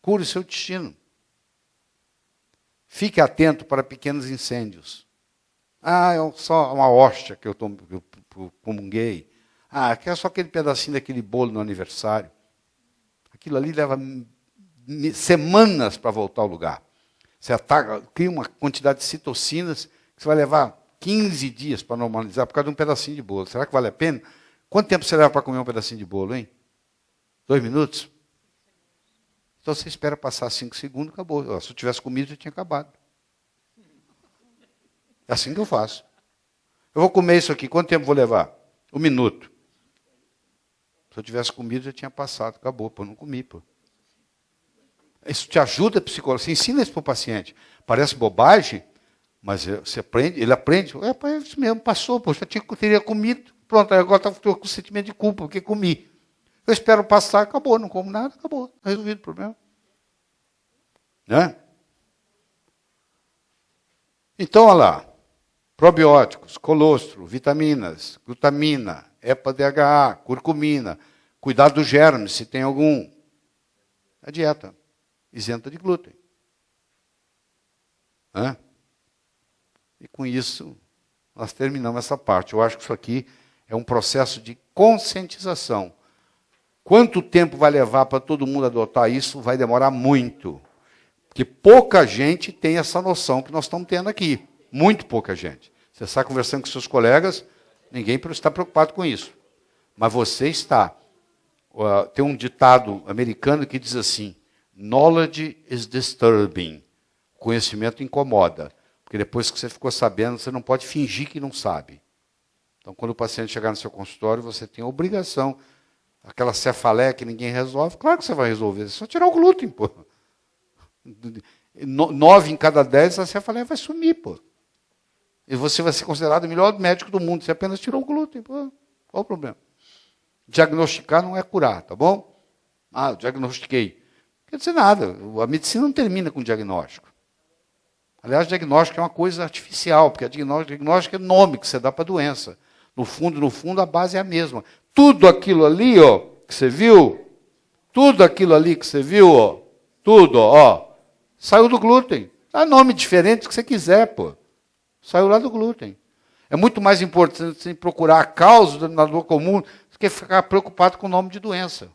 Speaker 1: Cure o seu intestino. Fique atento para pequenos incêndios. É só uma hóstia que eu comunguei. Que é só aquele pedacinho daquele bolo no aniversário. Aquilo ali leva semanas para voltar ao lugar. Você cria uma quantidade de citocinas que você vai levar 15 dias para normalizar por causa de um pedacinho de bolo. Será que vale a pena? Quanto tempo você leva para comer um pedacinho de bolo, hein? 2 minutos? Então você espera passar 5 segundos, acabou. Se eu tivesse comido, já tinha acabado. É assim que eu faço. Eu vou comer isso aqui, quanto tempo vou levar? 1 minuto. Se eu tivesse comido, já tinha passado. Acabou, pô, não comi, pô. Isso te ajuda psicologicamente. Você ensina isso para o paciente. Parece bobagem, mas você aprende, ele aprende. É isso mesmo, passou, pô, teria comido. Pronto, agora estou com sentimento de culpa, porque comi. Eu espero passar, acabou, não como nada, acabou. Está resolvido o problema. Né? Então, olha lá. Probióticos, colostro, vitaminas, glutamina, EPA-DHA, curcumina. Cuidar dos germes, se tem algum. A dieta isenta de glúten. Né? E com isso, nós terminamos essa parte. Eu acho que isso aqui é um processo de conscientização. Quanto tempo vai levar para todo mundo adotar isso? Vai demorar muito. Porque pouca gente tem essa noção que nós estamos tendo aqui. Muito pouca gente. Você está conversando com seus colegas, ninguém está preocupado com isso. Mas você está. Tem um ditado americano que diz assim, knowledge is disturbing. Conhecimento incomoda. Porque depois que você ficou sabendo, você não pode fingir que não sabe. Então, quando o paciente chegar no seu consultório, você tem a obrigação. Aquela cefaleia que ninguém resolve, claro que você vai resolver. É só tirar o glúten, pô. 9 em cada 10, a cefaleia vai sumir, pô. E você vai ser considerado o melhor médico do mundo. Você apenas tirou o glúten, pô. Qual o problema? Diagnosticar não é curar, tá bom? Eu diagnostiquei. Não quer dizer nada. A medicina não termina com diagnóstico. Aliás, diagnóstico é uma coisa artificial, porque diagnóstico é nome que você dá para a doença. No fundo, a base é a mesma. Tudo aquilo ali, ó, que você viu, tudo, ó, saiu do glúten. Dá nome diferente que você quiser, pô. Saiu lá do glúten. É muito mais importante você procurar a causa do denominador comum do que ficar preocupado com o nome de doença.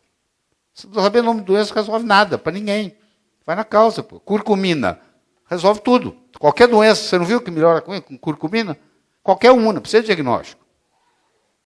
Speaker 1: Se não saber o nome de doença, não resolve nada, para ninguém. Vai na causa, pô. Curcumina. Resolve tudo. Qualquer doença, você não viu que melhora com curcumina? Qualquer uma, não precisa de diagnóstico.